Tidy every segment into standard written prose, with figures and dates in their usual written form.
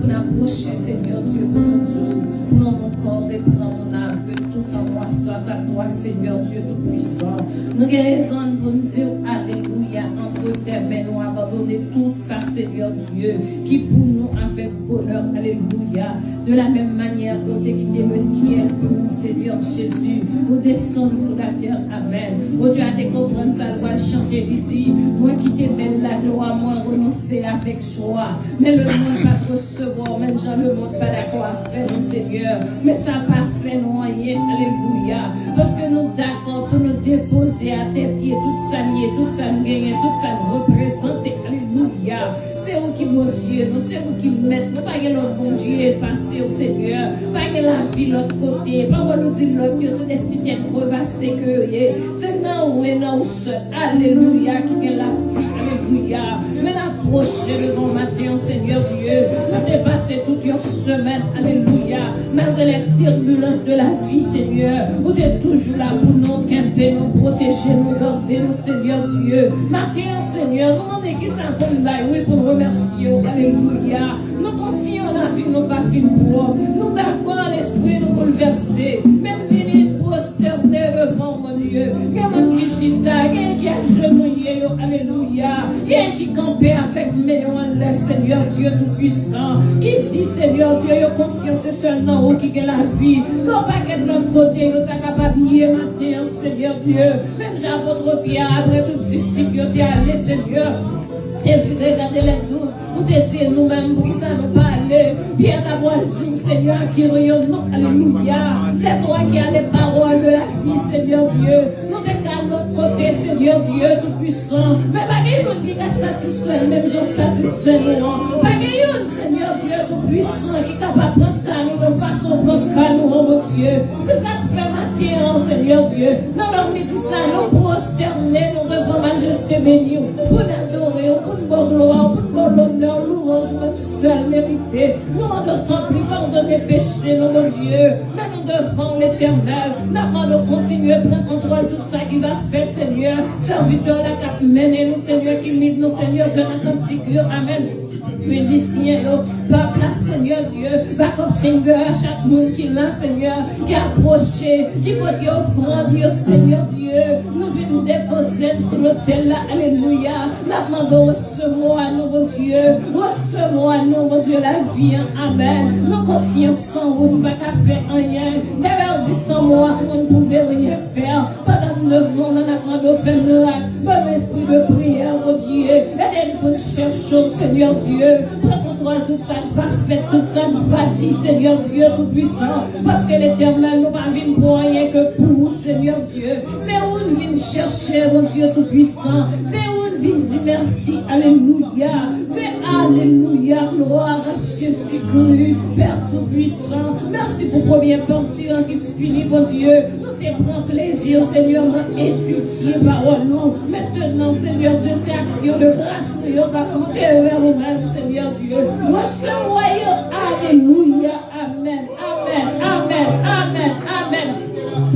pour nous approcher, Seigneur Dieu, pour nous dire, prends mon corps et prends mon âme, que tout en moi soit à toi, Seigneur Dieu Tout-Puissant. Nous avons raison pour nous dire, alléluia, entre tes mains, nous abandonner tout ça, Seigneur Dieu, qui pour nous a fait bonheur, alléluia. De la même manière que tu as quitté le ciel pour nous, Seigneur Jésus, nous descendons sur la terre, amen. Oh Dieu, à te comprendre, ça va chanter, lui dit, moi qui t'aimais la loi, moi renoncer avec joie. Mais le monde va te recevoir, même Jean, le monde pas d'accord à faire, mon Seigneur. Mais ça n'a pas fait nous rien, alléluia. Parce que nous d'accord pour nous déposer à tes pieds toute sa vie, toute sa gagne, toute sa représenter, alléluia. C'est vous qui mon Dieu, nous c'est vous qui mettez, nous pas que l'autre bon Dieu passer au Seigneur, pas que la vie l'autre côté, pas qu'on nous dit l'autre Dieu, c'est des cités crevassées que c'est non et non seul, alléluia, qui est la vie, alléluia. Mais approchez devant matin, Seigneur Dieu, nous t'es passé toute une semaine, alléluia, malgré les turbulences de la vie, Seigneur, vous êtes toujours là pour nous, camper, nous protéger, nous garder, nous, Seigneur Dieu. Matin, Seigneur, nous demandons qui ça pour nous, oui, pour nous remercier, alléluia. Nous conscients la vie, nous pas fin propre, nous d'accord l'esprit, nous bouleverser, même venir prosterner devant mon Dieu. Il y a mon Kishita, il y a qui a genouillé, alléluia. Il y a qui campait avec mes en Seigneur Dieu Tout-Puissant. Qui dit, Seigneur Dieu, il y a conscience, c'est seulement où qui est la vie. Quand pas que de l'autre côté, il y a capable de matin, Seigneur Dieu. Même j'apôtre Pierre, après tout disciple, il y a allé, Seigneur. T'es vu regarder les douze, ou t'es dit nous-mêmes, pour ça nous parler. Pierre d'abord dit, Seigneur, qui rayonne, alléluia. C'est toi qui as les paroles de la vie, Seigneur Dieu. Nous t'es qu'à notre côté, Seigneur Dieu Tout-Puissant. Mais pas qu'il qui est satisfait, même je satisfait, non. Pas qu'il Seigneur Dieu Tout-Puissant, qui est capable de prendre canou de façon prendre canou, mon Dieu. C'est ça que fait matin, Seigneur Dieu. Nous leur dit ça, nous prosterner, nous devant majesté bénie, pour adorer, pour une bonne gloire, pour une bonne honneur, louange, notre seul mérité. Nous demandons tant pis, pardonner péché, non, mon Dieu. Mais nous devons l'éternel. Nous demandons continuer à prendre contrôle tout ça qui va faire, Seigneur. Serviteur, la cap mener nous, Seigneur, qui livre nous, Seigneur, de notre sécurité. Amen. Musiciens, peuple, Seigneur Dieu, va comme Seigneur, chaque monde qui l'a, Seigneur, qui a approché, qui peut dire offrande, Dieu, Seigneur Dieu, nous venons déposer sur l'autel là, alléluia, nous demandons recevoir à nous, mon Dieu, recevoir à nous, mon Dieu, la vie, amen, nos consciences sans vous, nous ne pouvons pas faire rien, d'ailleurs, dit sans moi, vous ne pouvez rien faire, pendant nous devons, nous demandons faire miracle, bon esprit de prière, mon Dieu, aidez-nous pour nous chercher, Seigneur Dieu, prends contrôle tout ça, va faire tout ça, va dire, Seigneur Dieu Tout-Puissant, parce que l'éternel nous va venir pour rien que pour vous, Seigneur Dieu. C'est où nous venons chercher, mon Dieu Tout-Puissant. C'est où nous venons dire merci, alléluia. C'est alléluia, gloire à Jésus-Christ, Père Tout-Puissant. Merci pour première partie qui finit, mon Dieu. Nous te prenons plaisir, Seigneur, d'étudier parole nous. Maintenant, Seigneur Dieu, c'est action de grâce, nous avons monté vers nous-mêmes, Seigneur Dieu. Recevez, alléluia, amen, amen, amen, amen, amen.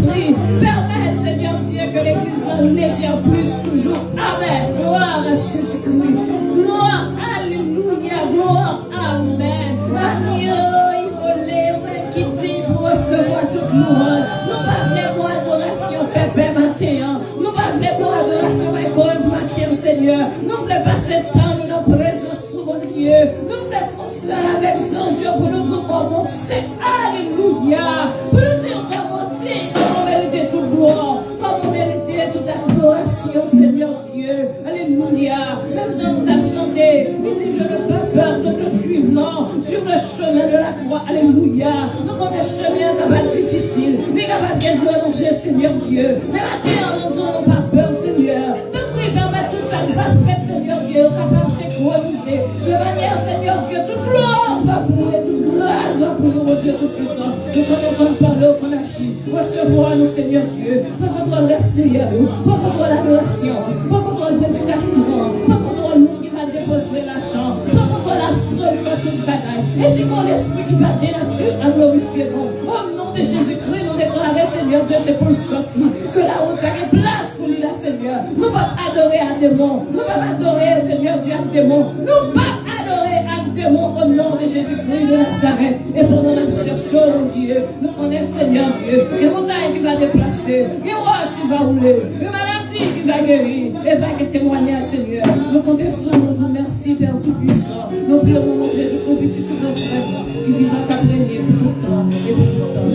Prie, permette, Seigneur Dieu, que l'Église en légère plus toujours. Amen. Gloire à Jésus-Christ. Gloire, alléluia, gloire, amen. Agneau, immolé, qui dit pour recevoir toute louange. Nous pas venir pour adoration, pépé matin. Nous pas venir pour adoration, école matin, Seigneur. Nous voulons passer le temps de nos présences, mon Dieu. Nous voulons foncer avec son Dieu pour nous dire comment c'est. Alléluia. Pour nous dire comment c'est. Comment mériter toute gloire. Comment mériter toute adoration, Seigneur Dieu. Alléluia. Même si on t'a chanté, il dit je n'ai pas peur de te suivre, non. Sur le chemin de la croix. Alléluia. Nous connaissons le chemin qui va être difficile. Nous va bien danger, Seigneur Dieu. Mais maintenant, nous n'avons pas peur, Seigneur. Donc, oui, permettre tout ça nous a fait, Seigneur Dieu, capable de synchroniser. De manière, Seigneur Dieu, toute gloire va pour nous et toute grâce va pour nous, mon Dieu Tout-Puissant. Nous connaissons parler, qu'on agit. Recevoir nous, Seigneur Dieu. Pas contre l'esprit, pas contre l'adoration, pas contre la prédication, pas contre le monde qui va déposer l'argent, pas contre l'absolument toute bagaille. Et c'est pour l'esprit qui va dénaturer à glorifier nous. Au nom de Jésus-Christ, nous déclarons, Seigneur Dieu, c'est pour le sortir. Que la route n'a place pour lui, là, Seigneur. Nous ne pouvons pas adorer à démon. Nous ne pouvons pas adorer, Seigneur Dieu, à démon. Nous ne pouvons pas adorer à démons au nom de Jésus-Christ de Nazareth. Et pendant la cherche, oh Dieu, nous connaissons Seigneur Dieu, et montagne qui va déplacer, et roche qui va rouler, et maladie qui va guérir, et va témoigner, Seigneur. Nous comptons sur nous, merci Père Tout-Puissant. Nous prions au nom de Jésus-Christ, petit tout notre frère, qui vivra ta régner pour tout temps et pour tout temps.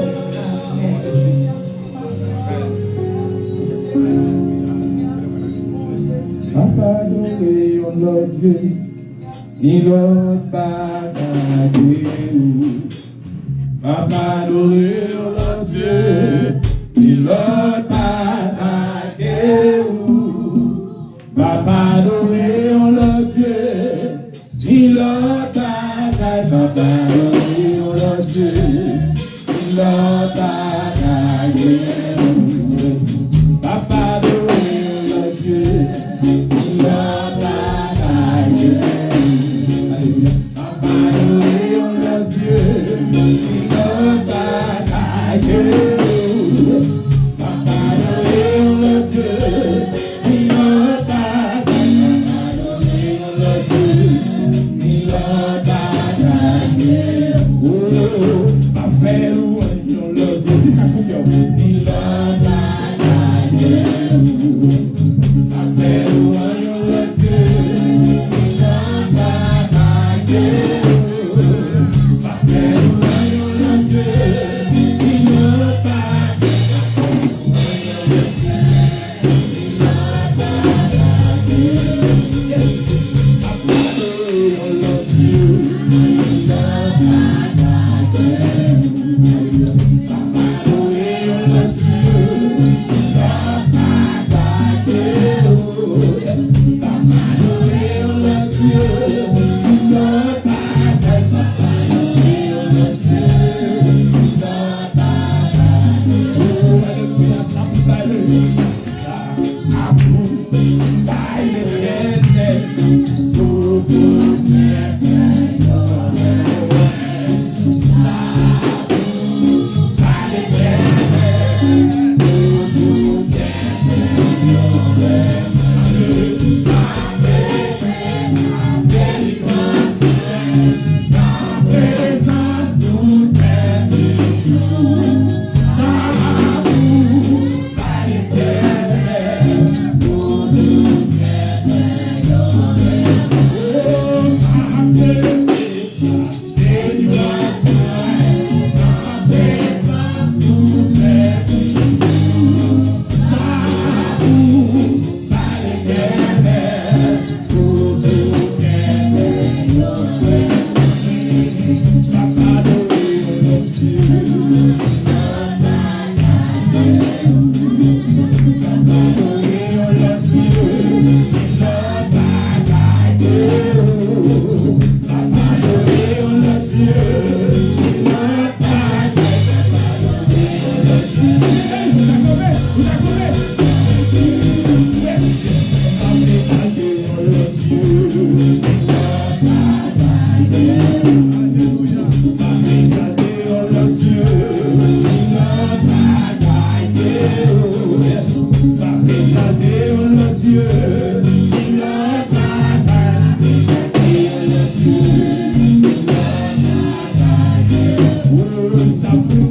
Papa adoré, on l'a Dieu, ni l'autre bagage. Papa adoré, on l'a Dieu, ni l'autre bagage. Papa adoré, on l'a Dieu, ni l'autre bagage. Papa adoré, on l'a Dieu, ni l'autre bagage. Papa adoré, on l'a Dieu.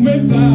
We come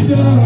Jésus,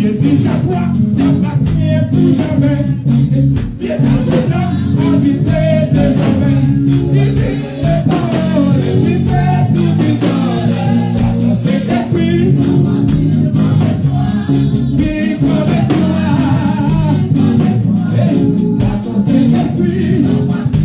Jésus, sa croix, j'appartiens plus jamais. Viens à ton homme, habiter désormais. Divine les paroles, qui fait tout victoire. Ton Saint-Esprit, vive avec toi. Ton Saint-Esprit, ton Saint-Esprit.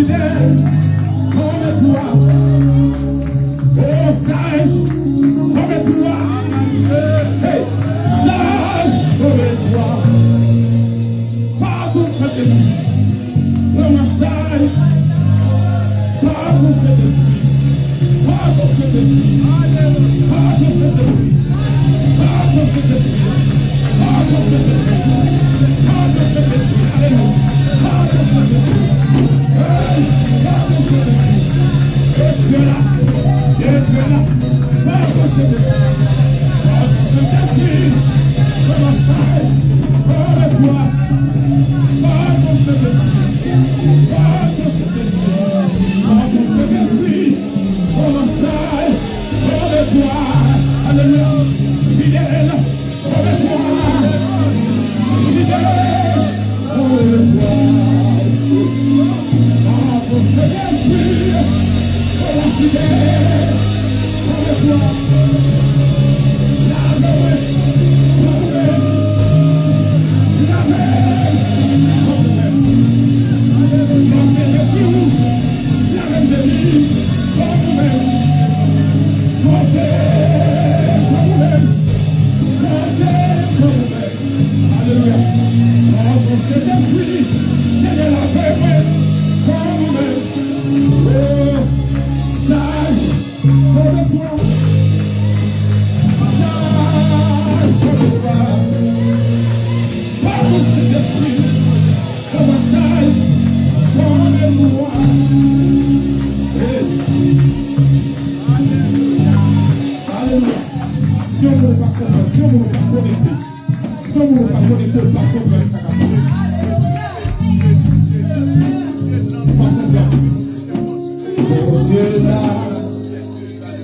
fidèle comme toi. Oh, sage comme toi. Hey, sage comme toi. Pardon, Saint-Esprit. Vraiment sage. Pardon, Saint-Esprit. Pardon, Saint-Esprit. Pardon, Saint-Esprit. Pardon, Saint-Esprit. Pardon, Saint-Esprit. Pardon, Saint-Esprit. Alléluia. Pardon, Saint-Esprit. Hey, pardon, Saint-Esprit. Et tu es là. Et tu es là. Pardon, Saint-Esprit. Pardon, Saint-Esprit. Comment sage. Comme toi. Pardon, Saint-Esprit. Pardon, Saint-Esprit. Pardon, Saint-Esprit. Comment sage. Comme toi. Alléluia. Fidèle. Comme toi. Fidèle. Comme toi. Pardon, Saint-Esprit. Comment fidèle. Comme toi.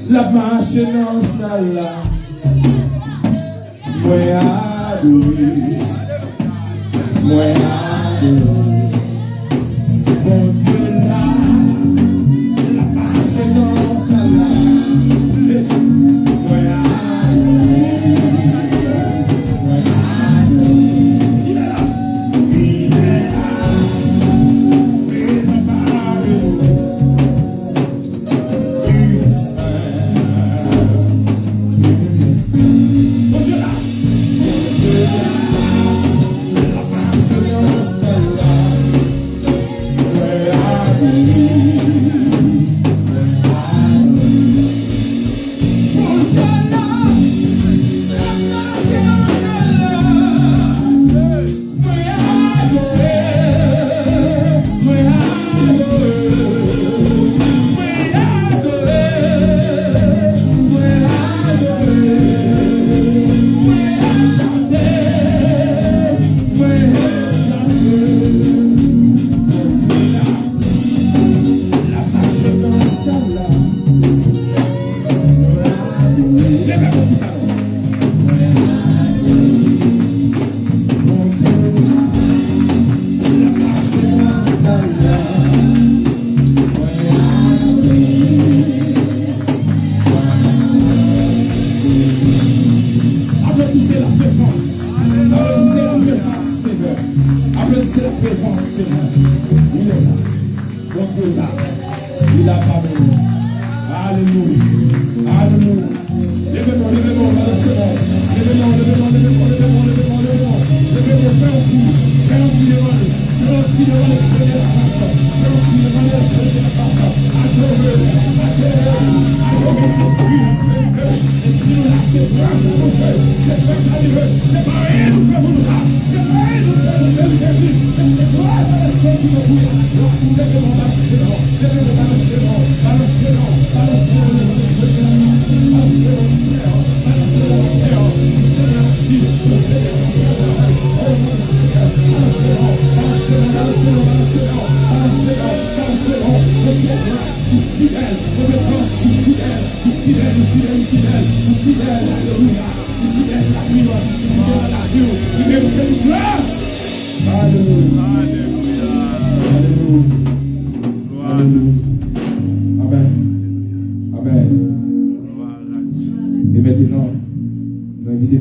La marche dans sa là, moi adoré, moi adoré. Mon Dieu là, la marche dans sa là, moi adoré, moi adoré. Il est là, il est là, présent parmi nous.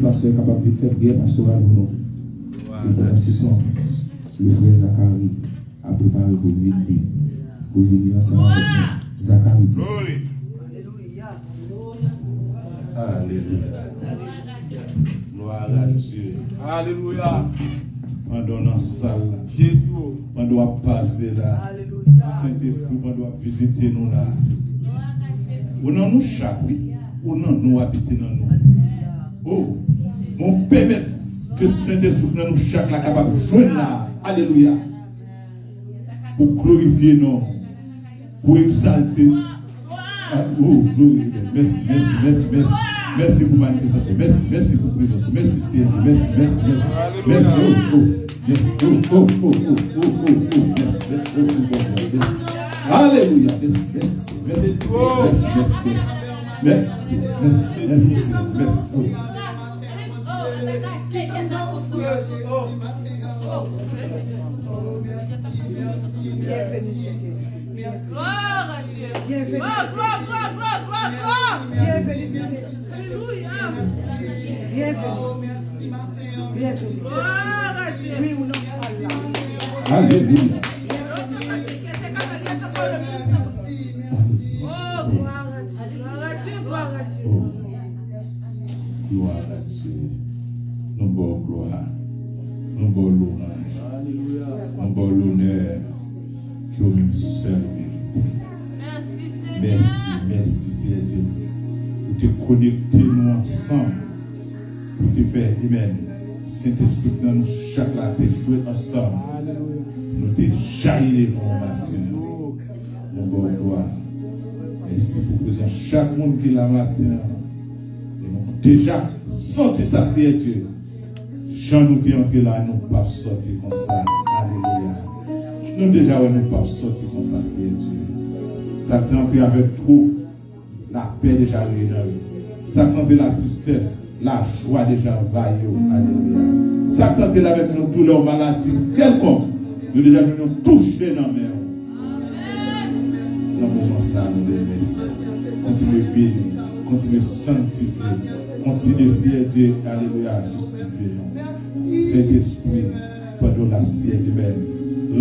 Pasteur capable de faire prière pastorale pour nous. Et pendant ce temps, le frère Zacharie a préparé pour venir. pour venir ensemble avec nous. Zacharie 10. Alléluia. Gloire à Dieu. Alléluia. Pendant dans la salle, Jésus. pendant qu'on passer là, Saint-Esprit, pendant qu'on visiter nous là. On a nous chaque, on a nous habiter dans nous. Oh, mon permet que Saint-Esprit nous chaque là capable de joindre là. Alléluia. Pour glorifier nous, pour exalter. Ah, oh, glory. Merci, merci, merci, merci. Merci pour manifestation. Merci, merci pour présence. Merci, Seigneur. Merci, merci, merci. Merci, oh, oh, oh, oh, oh, oh, oh, oh, merci. Alléluia. Merci, merci, merci, merci, merci, merci, merci, merci. Gloire à Dieu. Gloire, gloire, gloire, gloire, gloire, gloire. Alléluia. Gloire à Dieu. Alléluia. Oh, gloire à Dieu. Gloire à Dieu, gloire à Dieu. Gloire à Dieu. Nous bon gloire. Nous bon louange. Nous bon l'honneur. Qui au même seul vérité. Merci, Seigneur. Merci, merci, Seigneur. Pour te connecter nous ensemble. Pour te faire, amen. Saint-Esprit, nous chaque là, te jouer ensemble. Nous te jaillir devant matin. Nous bon gloire. Merci pour présent chaque monde qui est là matin. Et nous avons déjà senti ça, c'est Dieu. Jean nous est entré là, nous ne pas sortir comme ça. Alléluia. Nous déjà, nous ne pas sortir comme ça, c'est Dieu. Ça t'est entré avec trop. La paix déjà réunée. Ça t'est entré la tristesse. La joie déjà vaille. Alléluia. Ça t'est entré avec nos douleurs, maladies, quelconque. Nous déjà nous toucher dans la mer. Dans le moment ça, nous les remercions. Continuez à bénir, continuez à sanctifier, continuez à Dieu, alléluia, justifier nous. Saint-Esprit, pendant la siège même,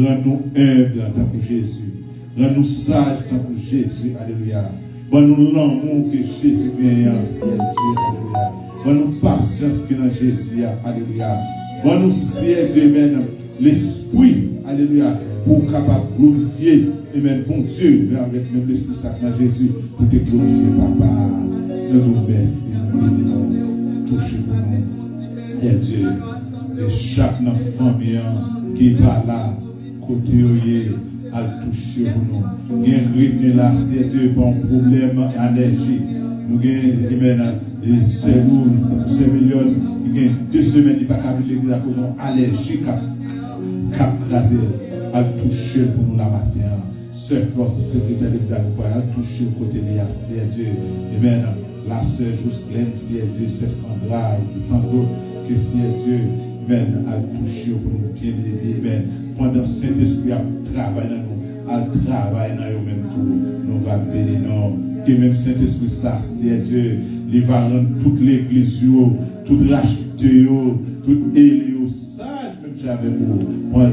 rends-nous humbles en tant que Jésus, rends-nous sages en tant que Jésus, alléluia. Donne-nous l'amour que Jésus vient en Dieu, alléluia. Donne-nous patience que dans Jésus, alléluia. Donne-nous, Dieu même, l'esprit, alléluia, pour capable glorifier. Et même bon Dieu, avec même l'Esprit Saint Jésus, pour te glorifier, papa. Nous nous remercions, nous touchez-nous. Et Dieu, et chaque famille qui va là, côté à toucher nous. Il y a un rythme là, c'est Dieu, pour un problème allergique. Nous avons ces millions, il y a 2 semaines, il n'y a pas qu'à l'église à cause allergique, cap crasé, à toucher pour nous la matin. Sœur forte, secrétaire de l'Église, à toucher au côté de la Dieu. Amen. La sœur Jocelyne, si Dieu, c'est Sandra, et tant d'autres que si Dieu, amen, à toucher pour nous bien aimer, amen. Pendant Saint-Esprit à travailler dans nous, à travailler dans nous-mêmes tout, nous va bénir, non. Que même Saint-Esprit, ça, si Dieu, il va rendre toute l'église, toute racheter, toute élue, sage, même j'avais vous. Moi,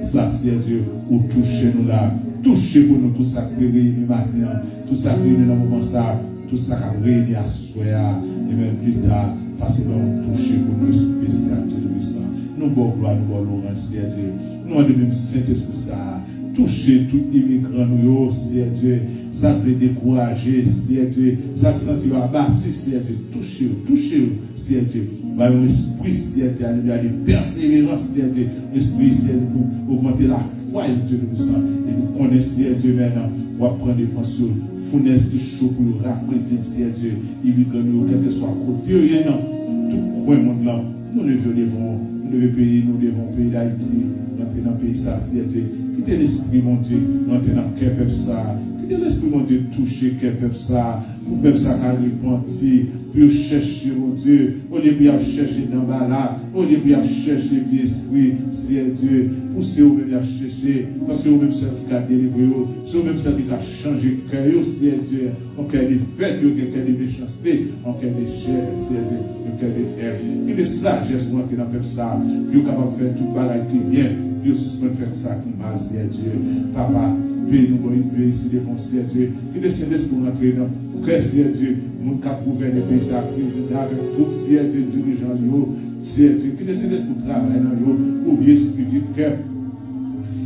ça, si Dieu, ou toucher nous là. Touchez pour nous tout ça qui réunit maintenant, tout ça qui réunit dans le moment ça, tout ça qui réunit à soi, et même plus tard, parce que nous touchez pour nous spécial Dieu de ça. Nous bon gloire, nous bon louange, c'est Dieu. Nous avons même Saint-Esprit ça. Touchez tout immigrant nous, c'est Dieu. Ça peut décourager, c'est Dieu. Ça sentir abattu, c'est Dieu. Touchez, c'est Dieu. Par l'esprit, c'est Dieu. Il y a des persévérances, c'est Dieu. L'esprit, c'est Dieu pour augmenter la foi de Dieu de ça. Et nous connaissons Dieu maintenant. On va prendre des fonctions. Fournaise de chaud pour rafraîchir, c'est Dieu. Immigrant nous, quel que soit côté, non. Tout coin monde là. Nous devons pays, nous devons pays d'Haïti, rentrer dans le pays ça, c'est Dieu. Quittez l'esprit, mon Dieu, rentrer dans le cœur peuple ça. Quittez l'esprit, mon Dieu, toucher cœur peuple ça. Pour peuple ça qui a repenti, pour chercher, mon Dieu, au lieu de chercher dans le là, au lieu de chercher l'esprit, c'est Dieu. Pour ceux qui ont cherché, parce que vous-même, c'est qui a délivré, c'est vous-même, c'est qui a changé le cœur, c'est Dieu. En cœur de fête, en cœur de méchanceté, en cœur de chair, c'est Dieu. En cœur de haine, et de sagesse, moi, qui n'a pas ça, qui est capable de faire tout le bagage qui est bien, puis aussi, faire ça qui mal, c'est Dieu. Papa, pays, nous voyons pays ici devant Seigneur Dieu, qui descendent pour entrer dans le Seigneur Dieu, nous qui gouverner le pays, ça président avec tout Seigneur Dieu, dirigeants, Seigneur Dieu, qui descendent pour travailler dans eux, pour vivre spirituel.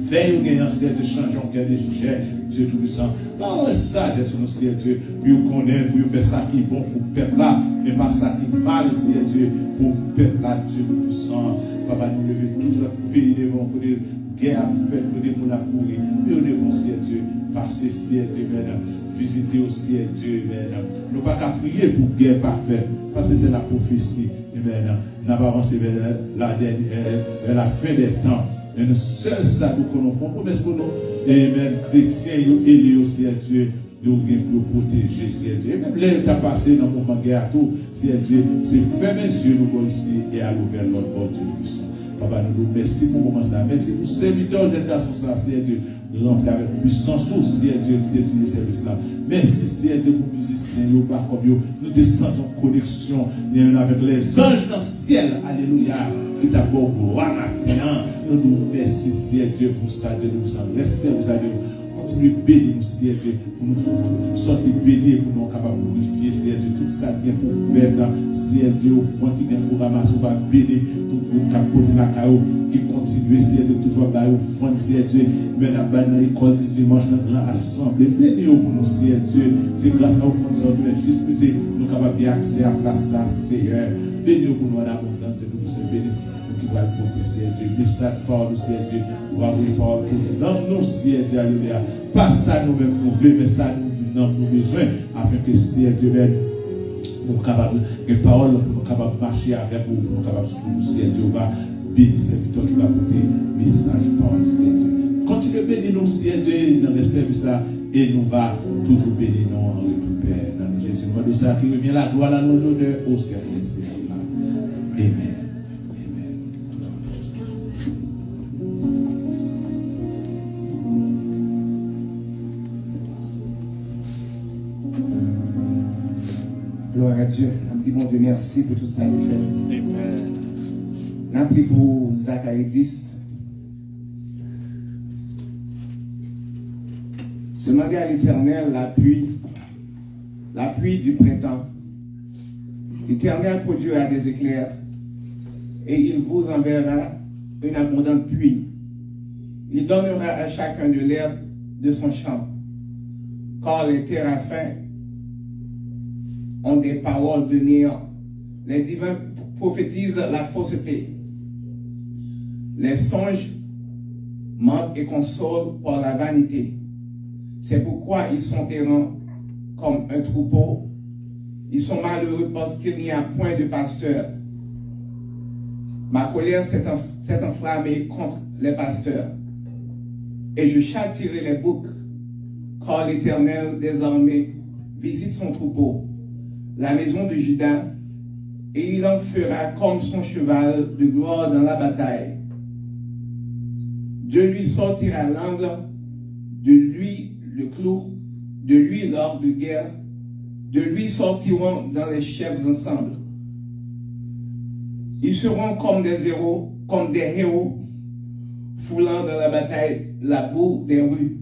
Fais gagner un Seigneur Dieu, changeons cœur de juger, Dieu Tout-Puissant. Par la sagesse, nous Seigneur Dieu, pour connaître, pour faire ça qui est bon pour le peuple là, mais pas ça qui est mal, Seigneur Dieu, pour le peuple là, Dieu Tout-Puissant. Papa, nous lever tout le pays devant pour dire guerre à faire, pour dire pour la courir, mais nous devons, Seigneur Dieu, passer, Seigneur Dieu, visiter aussi, Seigneur Dieu, nous ne pouvons pas prier pour guerre parfaite, parce que c'est la prophétie, nous n'avons pas avancé vers la fin des temps. Et nous seuls ça nous connaissons promesse pour nous. Et même chrétiens élus aussi à Dieu nous pour protéger Seigneur Dieu. Et même l'État passé dans le moment de guerre tout, Seigneur Dieu, c'est fermer les yeux nous ici et à l'ouvrir notre porte Dieu puissant. Papa, nous merci pour comment ça. Merci pour serviteur jeune garçon ça, Seigneur Dieu. Rempli avec puissance, Seigneur Dieu, qui détient le service là. Merci, Seigneur Dieu, pour les musiciens, nous descendons en connexion avec les anges dans le ciel. Alléluia. Qui t'a beau gloire maintenant. Nous nous merci, Seigneur Dieu, pour ça, Dieu, nous sommes restés, continue de bénir nous, Seigneur Dieu, pour nous sortir bénis, pour nous capables de glorifier, Seigneur Dieu, tout ça bien pour faire, Seigneur Dieu, au fond, qui vient pour ramasser, on va bénir, tout le capote de la caillou, qui continue, Seigneur Dieu, toujours au fond, Seigneur Dieu, mais dans l'école du dimanche, dans la grande assemblée, bénis pour nous, Seigneur Dieu, c'est grâce à au fond de ça, juste que nous capables bien accès à la place, Seigneur, bénis pour nous, en abondance, de nous, bénis. Qui va le Seigneur Dieu, message par le Seigneur Dieu, on va ouvrir par le nom nous, Seigneur Dieu, alléluia. Pas ça nous-mêmes nous voulons, mais ça nous avons besoin, afin que Seigneur Dieu nous capables de paroles, pour nous capables de marcher avec vous, pour nous capables de suivre, Seigneur Dieu, va bénir cette victoire qui va porter message par le Seigneur Dieu. Continuez à bénir nous, Seigneur Dieu, dans les services là, et nous va toujours bénir nous en retour, Père, dans Jésus. Nous va de ça qui revient la gloire, l'honneur au Seigneur Seigneur. Amen. Gloire à Dieu. On dit, mon Dieu, merci pour tout ça qu'il fait. Amen. On prie pour Zacharie 10. Demandez à l'Éternel la pluie du printemps. L'Éternel produira des éclairs et il vous enverra une abondante pluie. Il donnera à chacun de l'herbe de son champ. Car les téraphins ont des paroles de néant. Les divins prophétisent la fausseté. Les songes mentent et consolent par la vanité. C'est pourquoi ils sont errants comme un troupeau. Ils sont malheureux parce qu'il n'y a point de pasteur. Ma colère s'est enflammée contre les pasteurs. Et je châtierai les boucs, car l'Éternel désormais visite son troupeau, la maison de Juda, et il en fera comme son cheval de gloire dans la bataille. Dieu lui sortira l'angle, de lui le clou, de lui l'orgue de guerre, de lui sortiront dans les chefs ensemble. Ils seront comme des héros, foulant dans la bataille la boue des rues.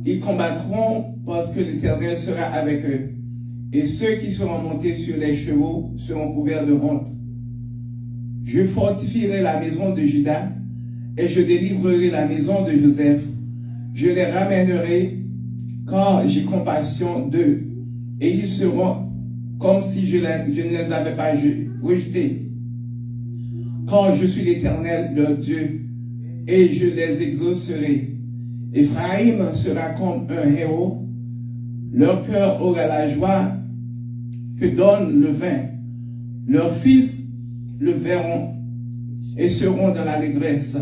Ils combattront parce que l'Éternel sera avec eux. Et ceux qui seront montés sur les chevaux seront couverts de honte. Je fortifierai la maison de Juda et je délivrerai la maison de Joseph. Je les ramènerai car j'ai compassion d'eux. Et ils seront comme si je ne les avais pas rejetés. Car je suis l'Éternel, leur Dieu, et je les exaucerai. Éphraïm sera comme un héros. Leur cœur aura la joie que donne le vin. Leurs fils le verront et seront dans l'allégresse.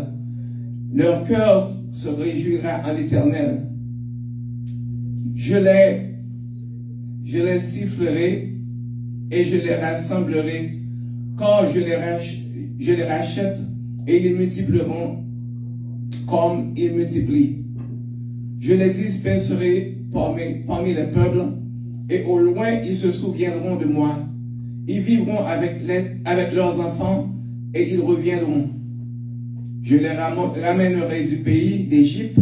Leur cœur se réjouira en l'Éternel. Je les sifflerai et je les rassemblerai quand je les rachète et ils multiplieront comme ils multiplient. Je les disperserai parmi les peuples et au loin ils se souviendront de moi. Ils vivront avec leurs enfants et ils reviendront. Je les ramènerai du pays d'Égypte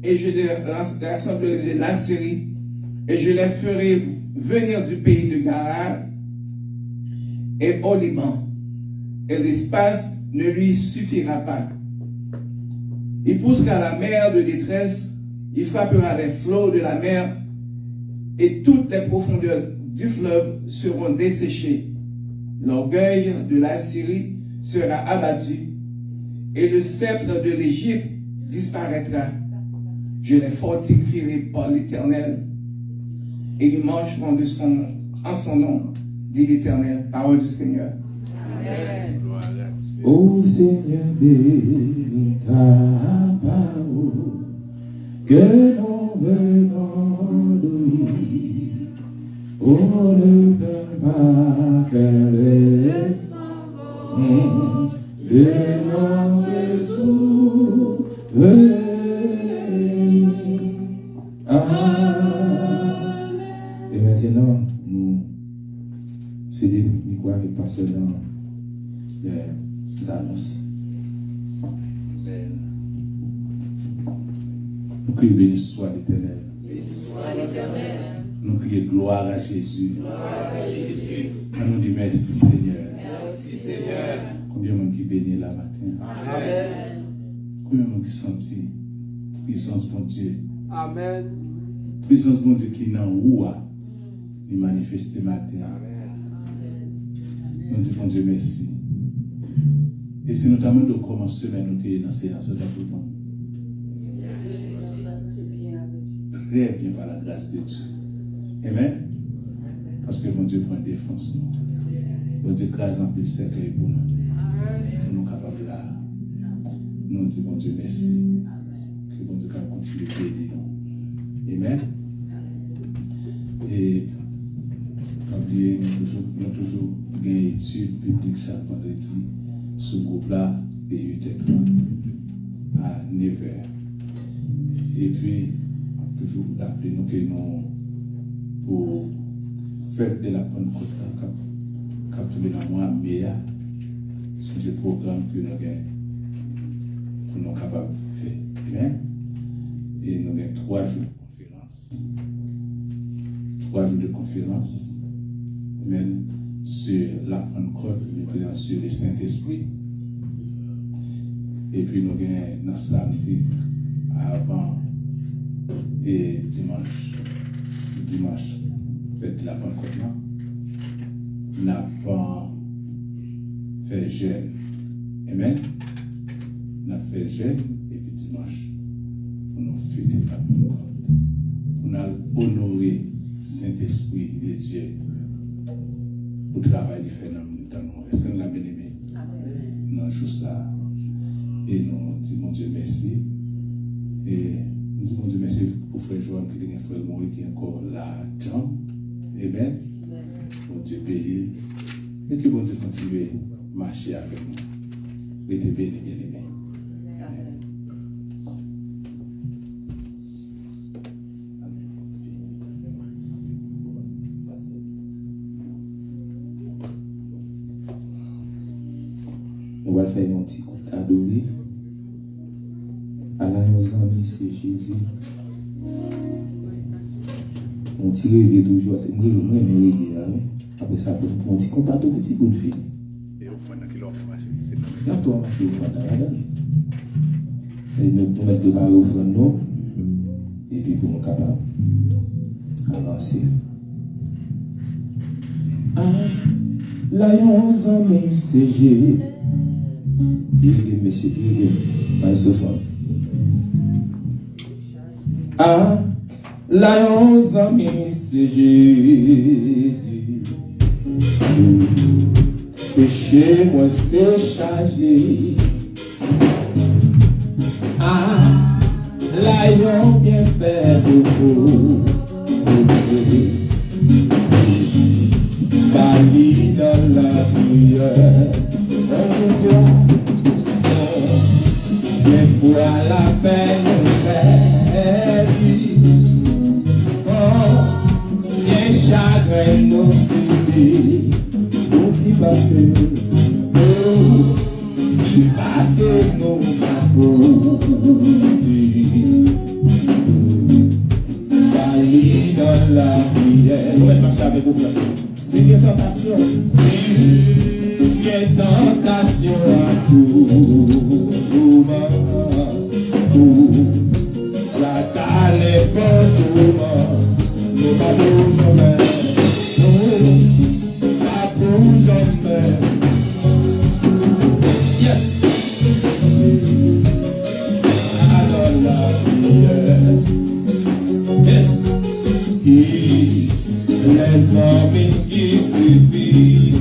et je les rassemblerai de la Syrie, et je les ferai venir du pays de Galade et au Liban, et l'espace ne lui suffira pas. Il poussera la mer de détresse, il frappera les flots de la mer, et toutes les profondeurs du fleuve seront desséchées. L'orgueil de la Syrie sera abattu, et le sceptre de l'Égypte disparaîtra. Je les fortifierai par l'Éternel, et ils marcheront en son nom, dit l'Éternel. Parole du Seigneur. Amen. Ô Seigneur, bénis ta parole, que nous venons d'ouvrir. Oh, ne donne pas qu'elle de notre souvenir. Et maintenant, nous, c'est des micros avec pasteur dans les annonces. Nous crions béni soit l'Éternel. Nous crions gloire à Jésus. Nous disons merci Seigneur. Combien de monde qui bénit la matin? Amen. Combien de monde qui sentit puissance de Dieu? Amen. Puissance de Dieu qui est dans l'oua, il manifeste matin. Nous disons Dieu merci. Et c'est notamment de comment semaine nous sommes dans ces séances d'accompagnement. Très bien par la grâce de Dieu. Amen. Parce que mon Dieu prend défense nous. Mon Dieu crase un peu le cercueil pour nous. Pour nous capables là. Nous disons mon Dieu merci. Que mon Dieu continue de bénir nous. Amen. Et oubliez, nous toujours une étude biblique chaque vendredi. Ce groupe-là est 8h30 à 9h. Et puis, toujours rappeler nous que nous, pour faire de la Pentecôte, capturer dans moi, meilleur, c'est le programme que nous avons pour nous capables de faire. Amen. Et nous avons 3 jours de conférence. 3 jours de conférence. Amen. Sur la Pentecôte, nous sur le Saint-Esprit. Et puis nous avons dans samedi avant et dimanche, fête de la Pentecôte là, nous avons fait jeûne. Amen. Nous avons fait jeûne et puis dimanche pour nous fêter la Pentecôte. Pour nous honorer Saint-Esprit de Dieu. Pour le travail qu'il fait dans nous. Est-ce que nous l'avons bien aimé? Nous jouons ça. Et nous disons, mon Dieu, merci. Et nous disons, mon Dieu, merci pour frère Joanne qui est frère Maurice qui est encore là. Amen. Mon Dieu, béni. Et que mon Dieu continue à marcher avec nous. Et te béni, bien aimé. Amen. On va faire un petit coup d'adoré. À la amis, c'est Jésus. On tire toujours, c'est moi, après ça, on dit qu'on part tout petit pour le film. Et au fond, qui l'a marché, c'est là, toi, marché au fond, et nous mettre de barre au fond, nous, et puis pour nous capables avancer. Ah, l'ayons amis, c'est Jésus. Tirez, monsieur, tirez, pas 60. Ah, l'ayons amis, c'est Jésus. Péché, moi, c'est chargé. Ah, l'ayons bien fait beaucoup. Bali dans la prière. Des fois la peine fait quand les chagrins nous subissent, ou qui parce que nous pas pour avec vous. Si il y a tentation, à tout, la calée pour tout, nous pas pour jamais, pas pour jamais. Yes. Alors la prière, yes. Les hommes qui suffisent,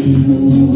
Hallelujah.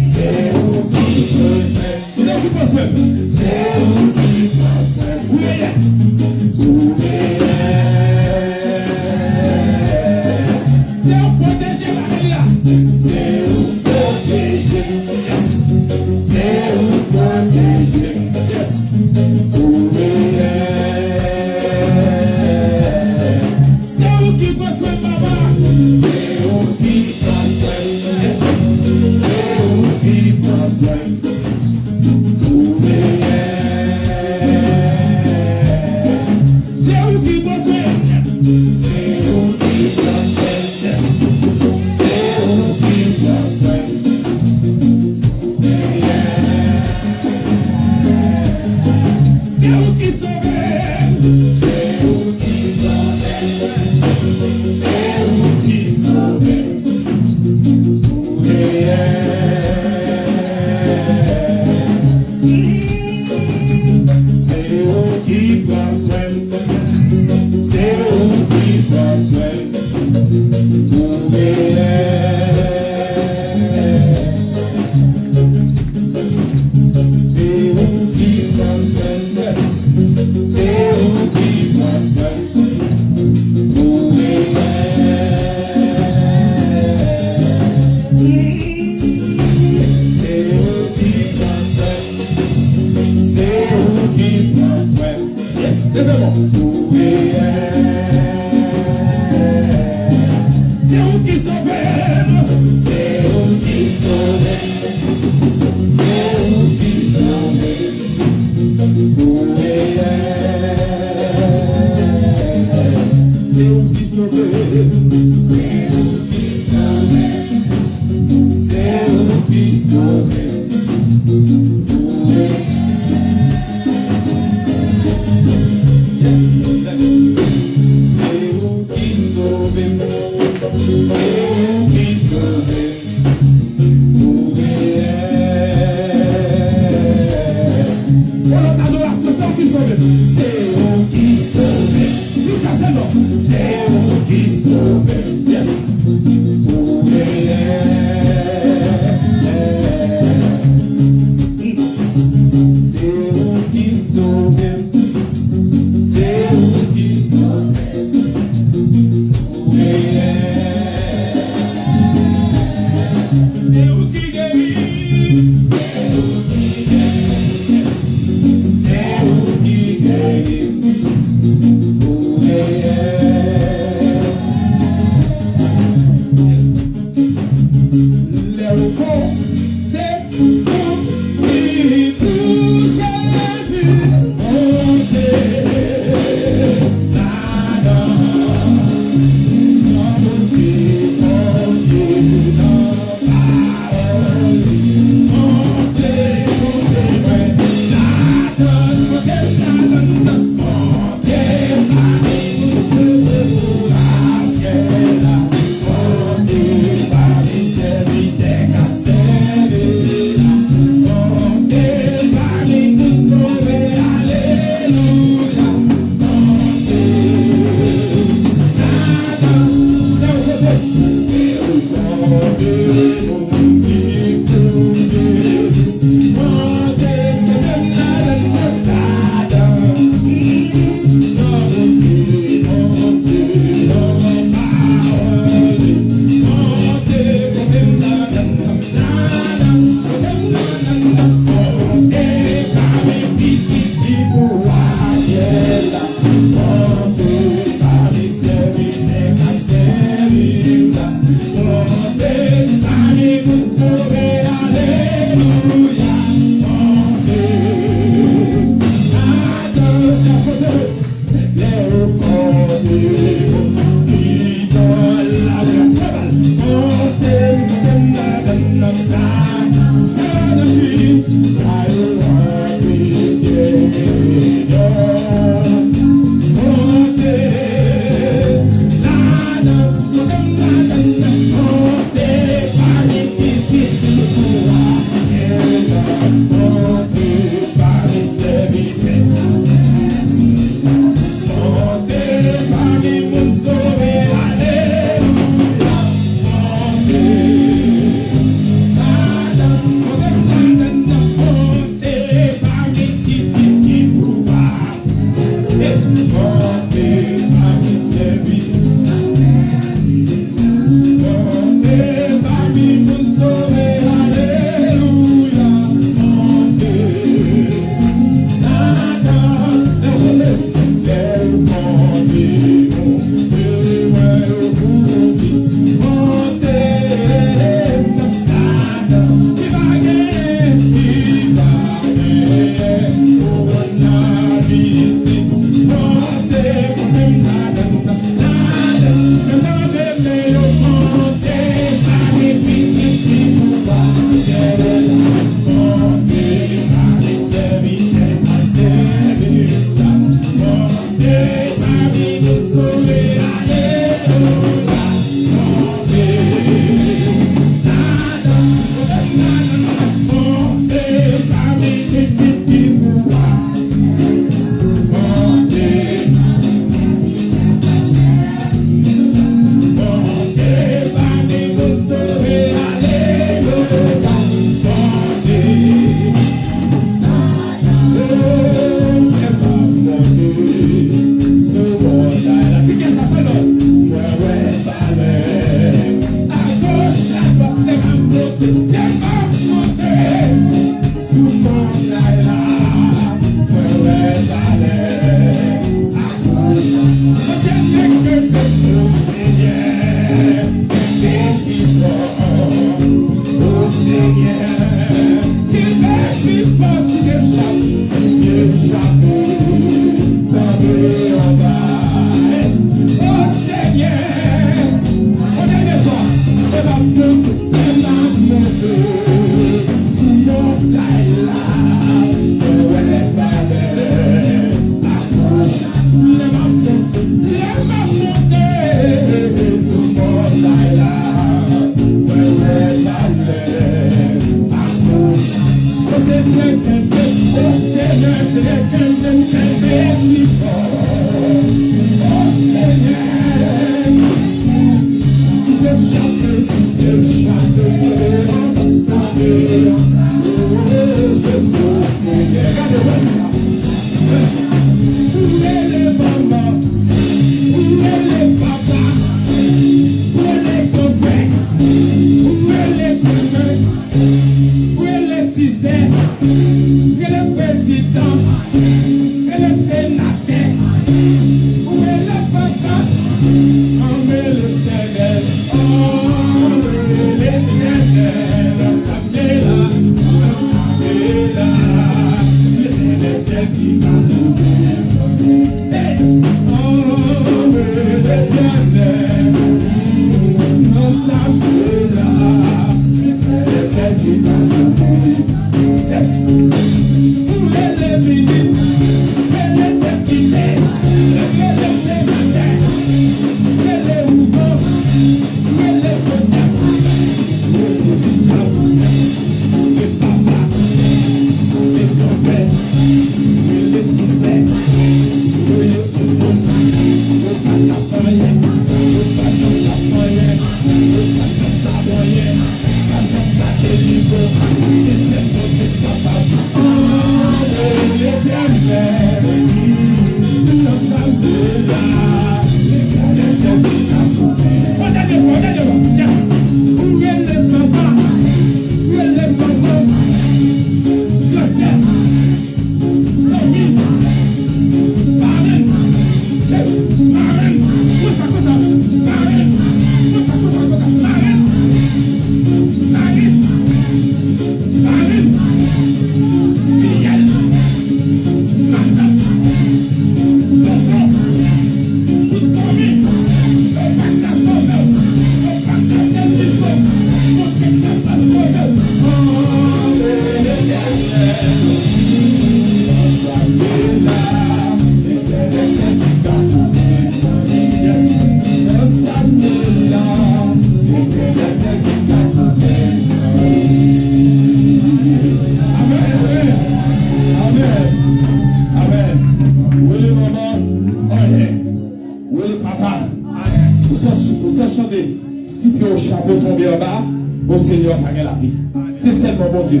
chanter, si puis au chapeau tomber en bas, au Seigneur va gagner la vie. C'est seulement bon Dieu.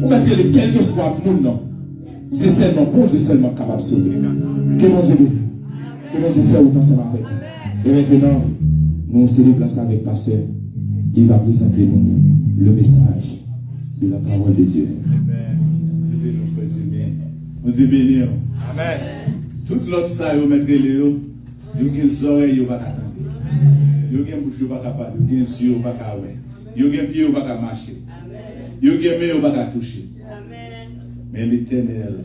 On va dire quel que soit le monde, non. C'est seulement bon Dieu seulement capable de sauver. Que mon Dieu bénisse. Que mon Dieu fasse autant ça avec nous. Et maintenant, nous se déplaçons avec Pasteur qui va présenter nous le message de la parole de Dieu. Amen. Mon Dieu béni. Amen. Tout l'autre ça, vous mettez les yeux, vous avez des oreilles, vous ne pouvez pas attendre. Vous avez une bouche, vous ne pouvez pas parler. Vous avez un yeux, vous ne pouvez pas voir. Vous avez un pied, vous ne pouvez pas marcher. Vous avez un main, vous ne pouvez pas toucher. Mais l'Éternel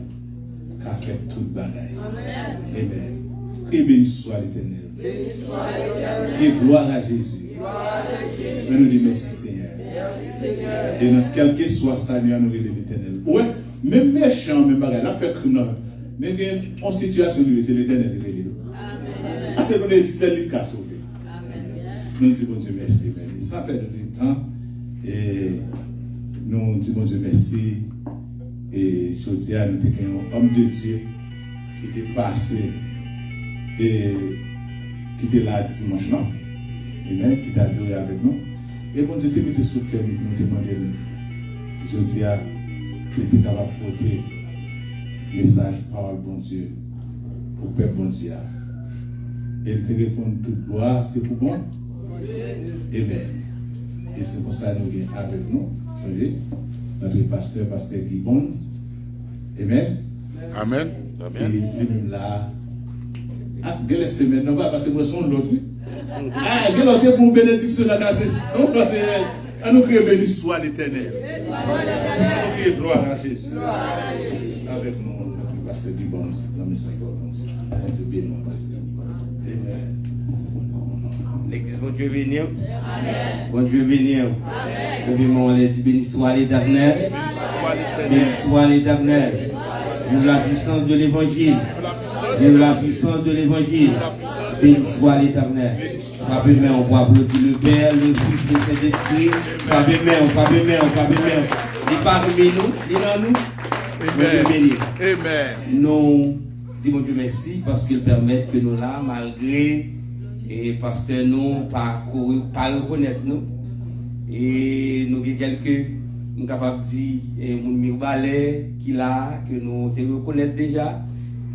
a fait toute bagaille. Amen. Et béni soit l'Éternel. Et gloire à Jésus. Mais nous disons merci Seigneur. Et dans quel que soit ça, nous allons l'Éternel. Ouais, même méchant, même bagaille, là fait criminel. Mais en situation, c'est l'Éternel qui est là. Ah, c'est l'Éternel qui a sauvé. Nous disons Dieu merci. Sans perdre de temps, et nous disons Dieu merci. Et je dis à nous, un homme de Dieu qui était passé et qui était là dimanche, non? Amen, qui t'a adoré avec nous. Et bon Dieu te mette sous le cœur, nous demandons, je dis à c'était capable de porter message, parole, bon Dieu, pour Père bon Dieu. Et il te répond toute gloire, c'est pour bon. Amen. Et c'est pour ça que nous sommes avec nous. Notre pasteur Guy Bonds. Amen. Amen. Et lui-même là. Ah, quelle semaine, non pas parce que moi, son l'autre. Ah, quelle autre pour bénédiction là, à nous créer béni soit l'Éternel. À nous créer gloire à Jésus. Avec nous, notre pasteur Guy Bonds, dans le message de Dieu béni, mon pasteur. Amen. L'église, bon Dieu béni. Bon Dieu béni. On dit béni soit l'Éternel. Béni soit l'Éternel. De la puissance de l'évangile. De la puissance de l'évangile. Béni soit l'Éternel. Frappez main, on va applaudir le Père, le Fils, le Saint-Esprit. Frappez main, frappez main, frappez main. Il n'est pas parmi nous, il est en nous. Amen. Nous disons Dieu merci parce qu'il permet que nous là, malgré et parce que nous pas reconnaître nous et nous avons quelques nous capables de dire mon mirbalais qui là que nous te reconnaître déjà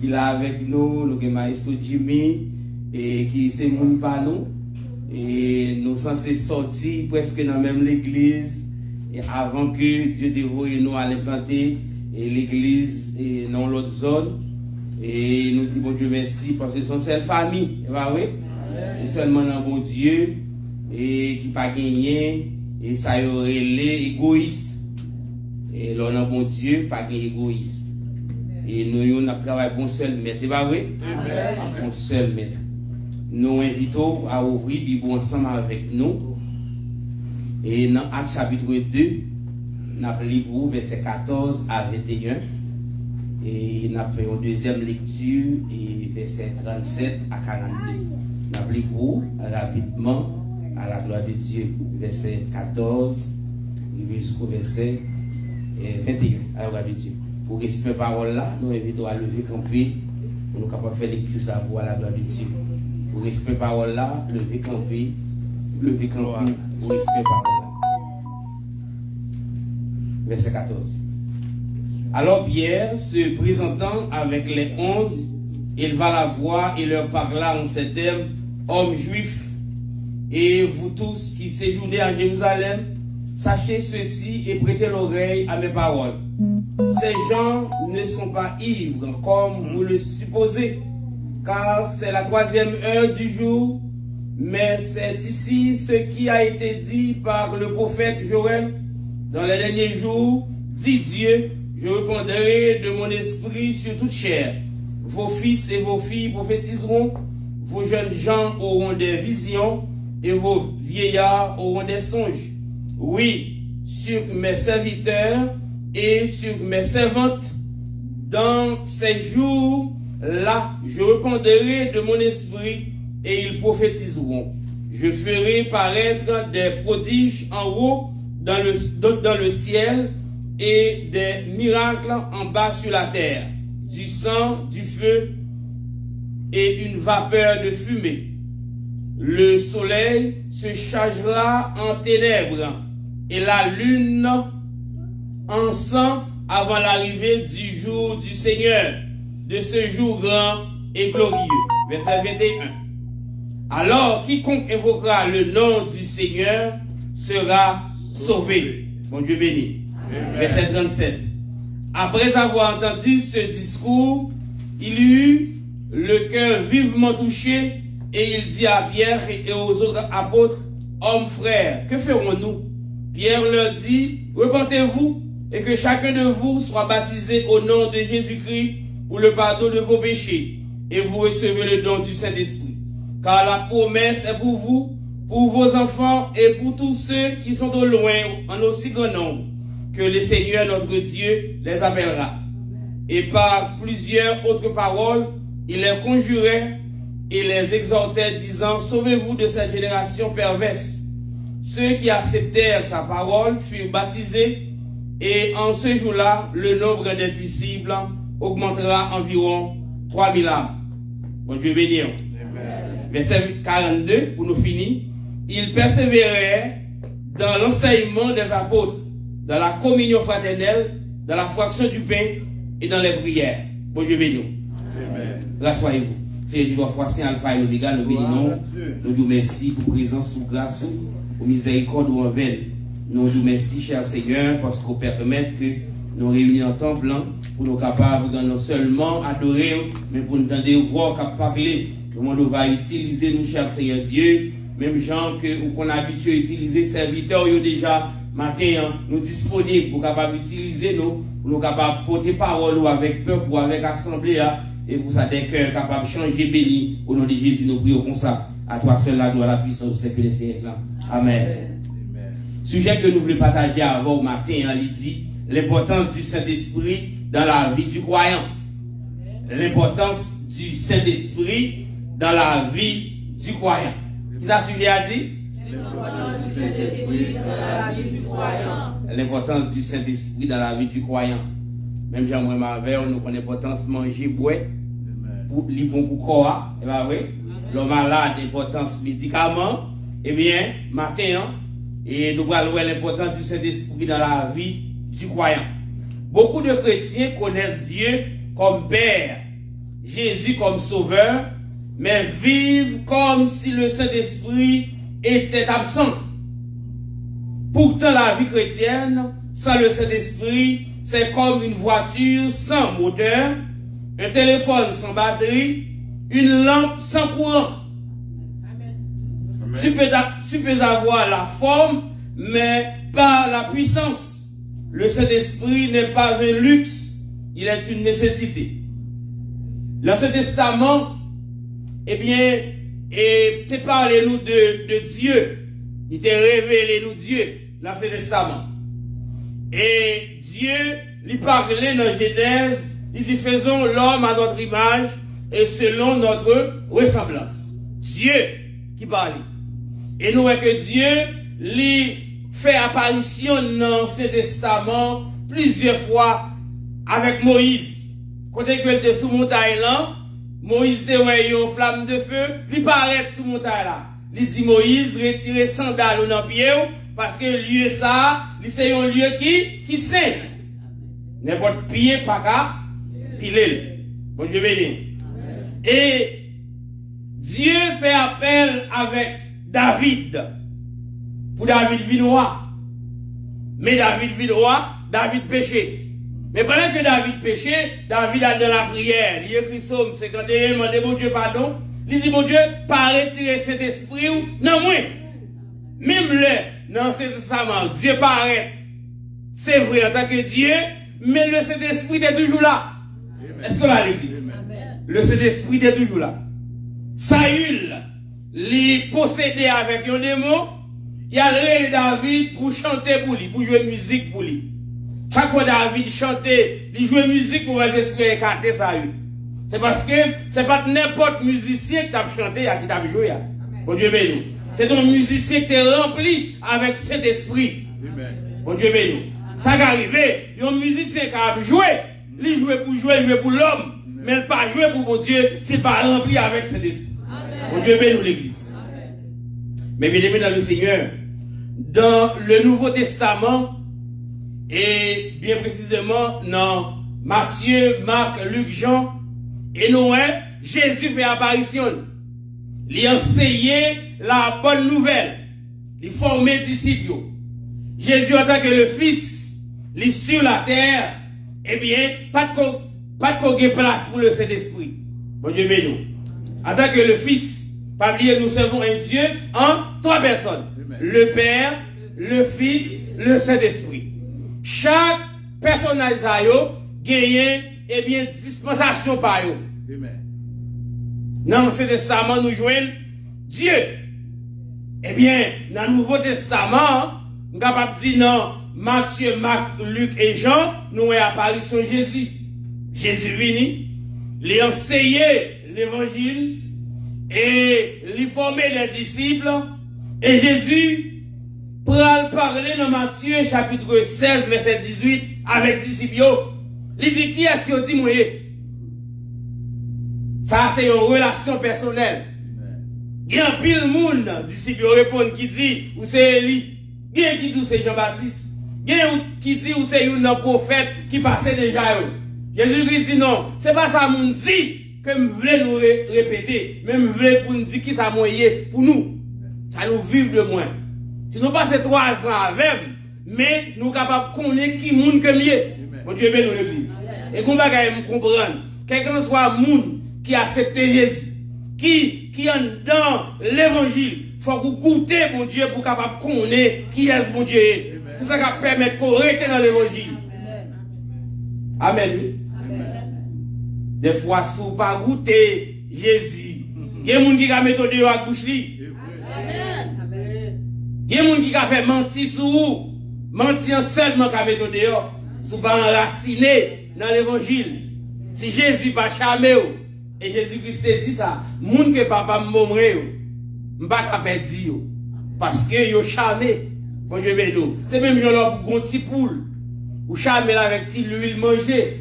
qui là avec nous nous avons maestro Jimmy et qui c'est mon pas nous et nous censés sortir presque dans même l'église et avant que Dieu dévoie nous aller planter et l'église et dans l'autre zone et nous disons bon Dieu merci parce que c'est une seule famille oui. Et seulement un bon Dieu et qui pas gagné et ça y aurait les égoïstes et là un bon Dieu pas gagné égoïste et nous on a travaillé pour un seul maître c'est pas vrai un seul maître nous invitons à ouvrir Bible ensemble avec nous et dans Actes chapitre 2 nous avons lu verset 14 à 21 et nous avons fait une deuxième lecture et verset 37 à 42. Appliquez-vous rapidement à la gloire de Dieu, verset 14 jusqu'au verset 21 à la gloire de Dieu. Pour respect parole là, nous invitons à lever camper, pour nous capables de faire lecture ça pour à la gloire de Dieu. Pour respect parole là, lever camper, pour respect parole là. Verset 14. Alors Pierre, se présentant avec les 11, éleva la voix et leur parla en ces termes: hommes juifs, et vous tous qui séjournez à Jérusalem, sachez ceci et prêtez l'oreille à mes paroles. Ces gens ne sont pas ivres comme vous le supposez, car c'est la 3e heure du jour, mais c'est ici ce qui a été dit par le prophète Joël. Dans les derniers jours, dit Dieu, je répandrai de mon esprit sur toute chair. Vos fils et vos filles prophétiseront, vos jeunes gens auront des visions et vos vieillards auront des songes. Oui, sur mes serviteurs et sur mes servantes, dans ces jours-là, je répandrai de mon esprit et ils prophétiseront. Je ferai paraître des prodiges en haut dans le ciel et des miracles en bas sur la terre, du sang, du feu et une vapeur de fumée. le soleil se chargera en ténèbres et la lune en sang avant l'arrivée du jour du Seigneur, de ce jour grand et glorieux. Verset 21. Alors, quiconque invoquera le nom du Seigneur sera sauvé. Bon Dieu béni. Amen. Verset 37. Après avoir entendu ce discours, il eut le cœur vivement touché et il dit à Pierre et aux autres apôtres, hommes frères, que ferons-nous? Pierre leur dit, repentez-vous et que chacun de vous soit baptisé au nom de Jésus-Christ pour le pardon de vos péchés et vous recevez le don du Saint-Esprit. Car la promesse est pour vous, pour vos enfants et pour tous ceux qui sont au loin en aussi grand nombre que le Seigneur notre Dieu les appellera. Et par plusieurs autres paroles, il les conjurait et les exhortait, disant, sauvez-vous de cette génération perverse. Ceux qui acceptèrent sa parole furent baptisés, et en ce jour-là, le nombre des disciples augmentera environ 3000 âmes. Bon Dieu béni. Verset 42, pour nous finir. Ils persévéraient dans l'enseignement des apôtres, dans la communion fraternelle, dans la fraction du pain et dans les prières. Bon Dieu béni. Rassoyez-vous. C'est du fois Saint Alpha et l'Oméga, nous bénissons. Nous disons merci pour présence, pour grâce, pour miséricorde ou envers. Nous disons merci, cher Seigneur, parce qu'on permet que nous réunissons en temple pour nous capables de non seulement adorer, mais pour nous entendre voir qu'à parler. Comment nous va utiliser nous, cher Seigneur Dieu, même gens que qu'on a habitué à utiliser, serviteurs déjà matin, nous disponibles pour capable utiliser nous, pour nous capable porter parole ou avec peuple ou avec assemblée, et pour ça des cœurs capables de changer, béni. Au nom de Jésus, nous prions comme ça. À toi seul la gloire, la puissance au siècle des siècles. Amen. Sujet que nous voulons partager avant au matin, il dit l'importance du Saint-Esprit dans la vie du croyant. L'importance du Saint-Esprit dans la vie du croyant. Qui ça sujet a dit? L'importance du Saint-Esprit dans la vie du croyant. L'importance du Saint-Esprit dans la vie du croyant. Même Jean-Marie Marvel, nous connaissons l'importance de manger, boire, pour les bons pour corps, et bien oui. Le malade, l'importance médicaments, et bien, matin, et nous allons voir l'importance du Saint-Esprit dans la vie du croyant. Beaucoup de chrétiens connaissent Dieu comme Père, Jésus comme Sauveur, mais vivent comme si le Saint-Esprit était absent. Pourtant, la vie chrétienne, sans le Saint-Esprit, c'est comme une voiture sans moteur, un téléphone sans batterie, une lampe sans courant. Amen. Tu peux avoir la forme, mais pas la puissance. Le Saint-Esprit n'est pas un luxe, il est une nécessité. L'Ancien Testament, eh bien, et te parlez-nous de Dieu. Il te révélé-nous Dieu, l'Ancien Testament. Et Dieu, lui parlait dans Genèse, il dit, faisons l'homme à notre image et selon notre ressemblance. Dieu qui parle. Et nous voyons que Dieu, lui, fait apparition dans l'Ancien Testament plusieurs fois avec Moïse. Quand il était sous montagne là, Moïse te voyait une flamme de feu, il paraît sous montagne là. Il dit Moïse, retirez sandales dans pied parce que lieu ça, c'est un lieu qui saint. N'importe pied pas qu'à piler. Bon Dieu béni. Et Dieu fait appel avec David. Pour David vit roi. Mais David vit roi, David péché. Mais pendant que David péchait, David a dans la prière. Il écrit Psaume 51, demande mon Dieu pardon. Il dit, mon Dieu, pas retirer cet esprit ou non, moi. Même dans cet testament, Dieu paraît. C'est vrai en tant que Dieu, mais le Saint-Esprit est toujours là. Est-ce que va l'église? Le Saint-Esprit est toujours là. Saül, les possédé avec un démon, il a le David pour chanter pour lui, pour jouer musique pour lui. Chaque fois David chantait, il jouait musique pour les esprits écartés Saül. C'est parce que c'est pas n'importe musicien qui t'a chanté qui t'a joué. Bon Dieu béni. C'est un musicien qui est rempli avec cet esprit. Bon Dieu béni. Ça qui arrive, un musicien qui a joué, il jouait pour l'homme, mais il pas joué pour mon Dieu, c'est pas rempli avec cet esprit. Bon Dieu béni l'église. Mais bien aimé dans le Seigneur, dans le Nouveau Testament, et bien précisément dans Matthieu, Marc, Luc, Jean, et Noé, Jésus fait apparition. Il enseignait la bonne nouvelle. Il formait disciples. Jésus en tant que le Fils, il est sur la terre, eh bien, pas de place pour le Saint-Esprit. Bon Dieu béni. En tant que le Fils, pas oublier, nous servons un Dieu en 3 personnes. Amen. Le Père, le Fils, le Saint-Esprit. Chaque personnage a gagné, eh bien, dispensation par eux. Dans l'Ancien Testament, nous jouons Dieu. Eh bien, dans le Nouveau Testament, nous sommes capables de dire non, Matthieu, Marc, Luc et Jean, nous avons apparition de Jésus. Jésus venu, il a enseigné l'évangile et il a formé les disciples. Et Jésus prend parler dans Matthieu chapitre 16, verset 18 avec les disciples. Il dit qui est-ce que dit moi? Ça, c'est une relation personnelle. Il y a un pile de monde, disciples répondent, qui dit, ou c'est Élie. Il y a qui dit, c'est Jean-Baptiste. Il y a qui dit, ou c'est un prophète qui passait déjà. Jésus-Christ dit non, c'est pas ça mon dit que je voulais nous répéter, mais je voulais pour nous dire qui ça moyen pour nous. Ça nous vivre de moins. Si nous passons 3 ans avec, mais nous sommes capables de connaître qui monde que mieux. Mon Dieu bénit l'église. Et qu'on va comprendre, quelqu'un soit monde qui a accepté Jésus, qui est dans l'évangile, il faut que vous goûtez, mon Dieu, pour capable connaître qui est mon Dieu. C'est ça qui permet de correcter dans l'évangile. Amen. Des fois, si vous ne pas goûter Jésus, il y a des gens qui ont mis dehors à bouche. Il y a des gens qui ont fait mentir sur vous, mentir seulement qu'à mettre dehors, si vous pas enraciné dans l'évangile. Si Jésus pas charmé, et Jésus-Christ dit ça, moun que papa m'omre, m'pas capable dire parce que yo charmé. Bon Dieu béni. C'est même genre pour petit poule. Ou charmé avec ti l'huile manger.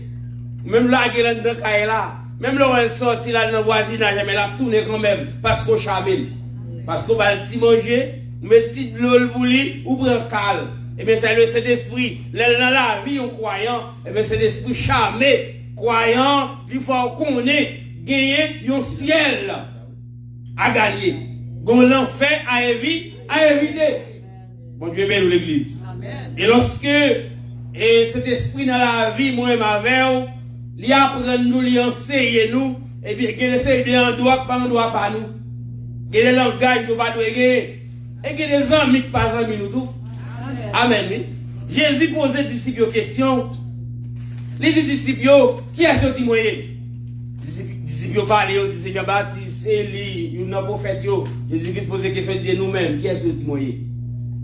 Même là qui est dans caille là, même là on sorti là dans voisinage, mais la tourner quand même parce qu'on charmé. Parce qu'on va ti manger, met ti de l'eau pour lui ou prend calme. Et bien c'est le Saint-Esprit, dans la vie en croyant, et bien c'est l'esprit charmé, croyant, il faut qu'on ait gagné un ciel à gagner. Qu'on l'enfer à éviter. Bon Dieu bénit l'église. Et lorsque cet esprit dans la vie, moi et ma veille, il apprend nous, il enseigne nous, et bien, qu'il essaie de en droit, pas en droit, pas nous. Il y a des langages nous pas de gagner. Et qu'il y a des amis qui passent en nous tout. Amen. Jésus posait aux disciples question. Les disciples, qui est ce témoigné? Les disciples parlaient, ils disaient Jean-Baptiste, Élie, il y a un prophète. Jésus-Christ posait la question, il disait nous-mêmes, qui est ce témoigné?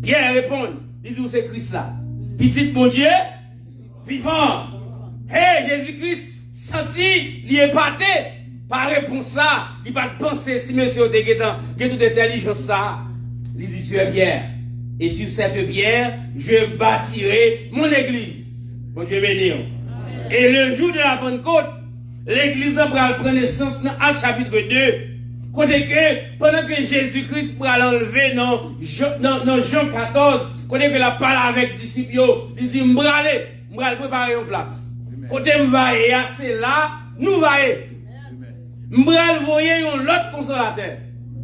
Pierre répond, il dit c'est Christ là. Petit bon Dieu, vivant. Hey, Jésus-Christ, senti, il est épaté. Par réponse ça, il va penser si monsieur a toute intelligence ça. Il dit tu es Pierre. Et sur cette pierre, je bâtirai mon église. Bon Dieu béni. Et le jour de la Pentecôte, l'église va prendre naissance dans Actes chapitre 2. Côté que, pendant que Jésus-Christ va l'enlever dans Jean 14, côté que la parle avec les disciples, il dit, m'brale préparer une place. Côté m'va c'est là, nous va m'brale voyer un autre consolateur.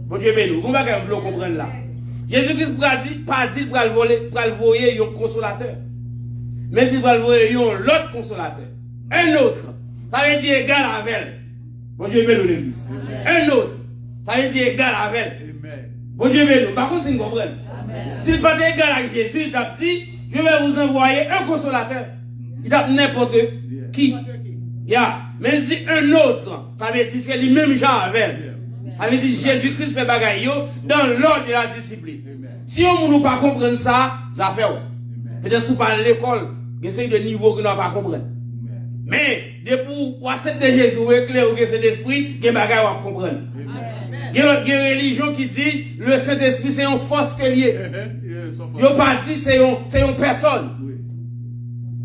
Bon Dieu béni, comment vous voulez comprendre là? Jésus-Christ pas dit pour le voyer un consolateur. Mais il va le voyer un autre consolateur. Un autre. Ça veut dire égal avec elle. Bon Dieu béni l'église. Un autre. Ça veut dire égal avec elle. Bon Dieu béni. Par contre, c'est une comprenne. S'il pas égal avec Jésus, il t'a dit, je vais vous envoyer un consolateur. Il t'a n'importe qui. Mais il dit un autre. Ça veut dire que lui-même genre avec elle. Ça veut dire Jésus-Christ fait bagaille dans l'ordre de la discipline. Si on ne pas comprendre ça, ça fait. Peut-être si vous parlez de l'école, il y a de niveau que nous ne pas comprendre. Mais, depuis pour accepter Jésus, éclair ou cet esprit, il y a des bagailles à comprendre. Il y a une religion qui dit le Saint-Esprit c'est une force que lié. Il n'y a pas dit c'est une personne.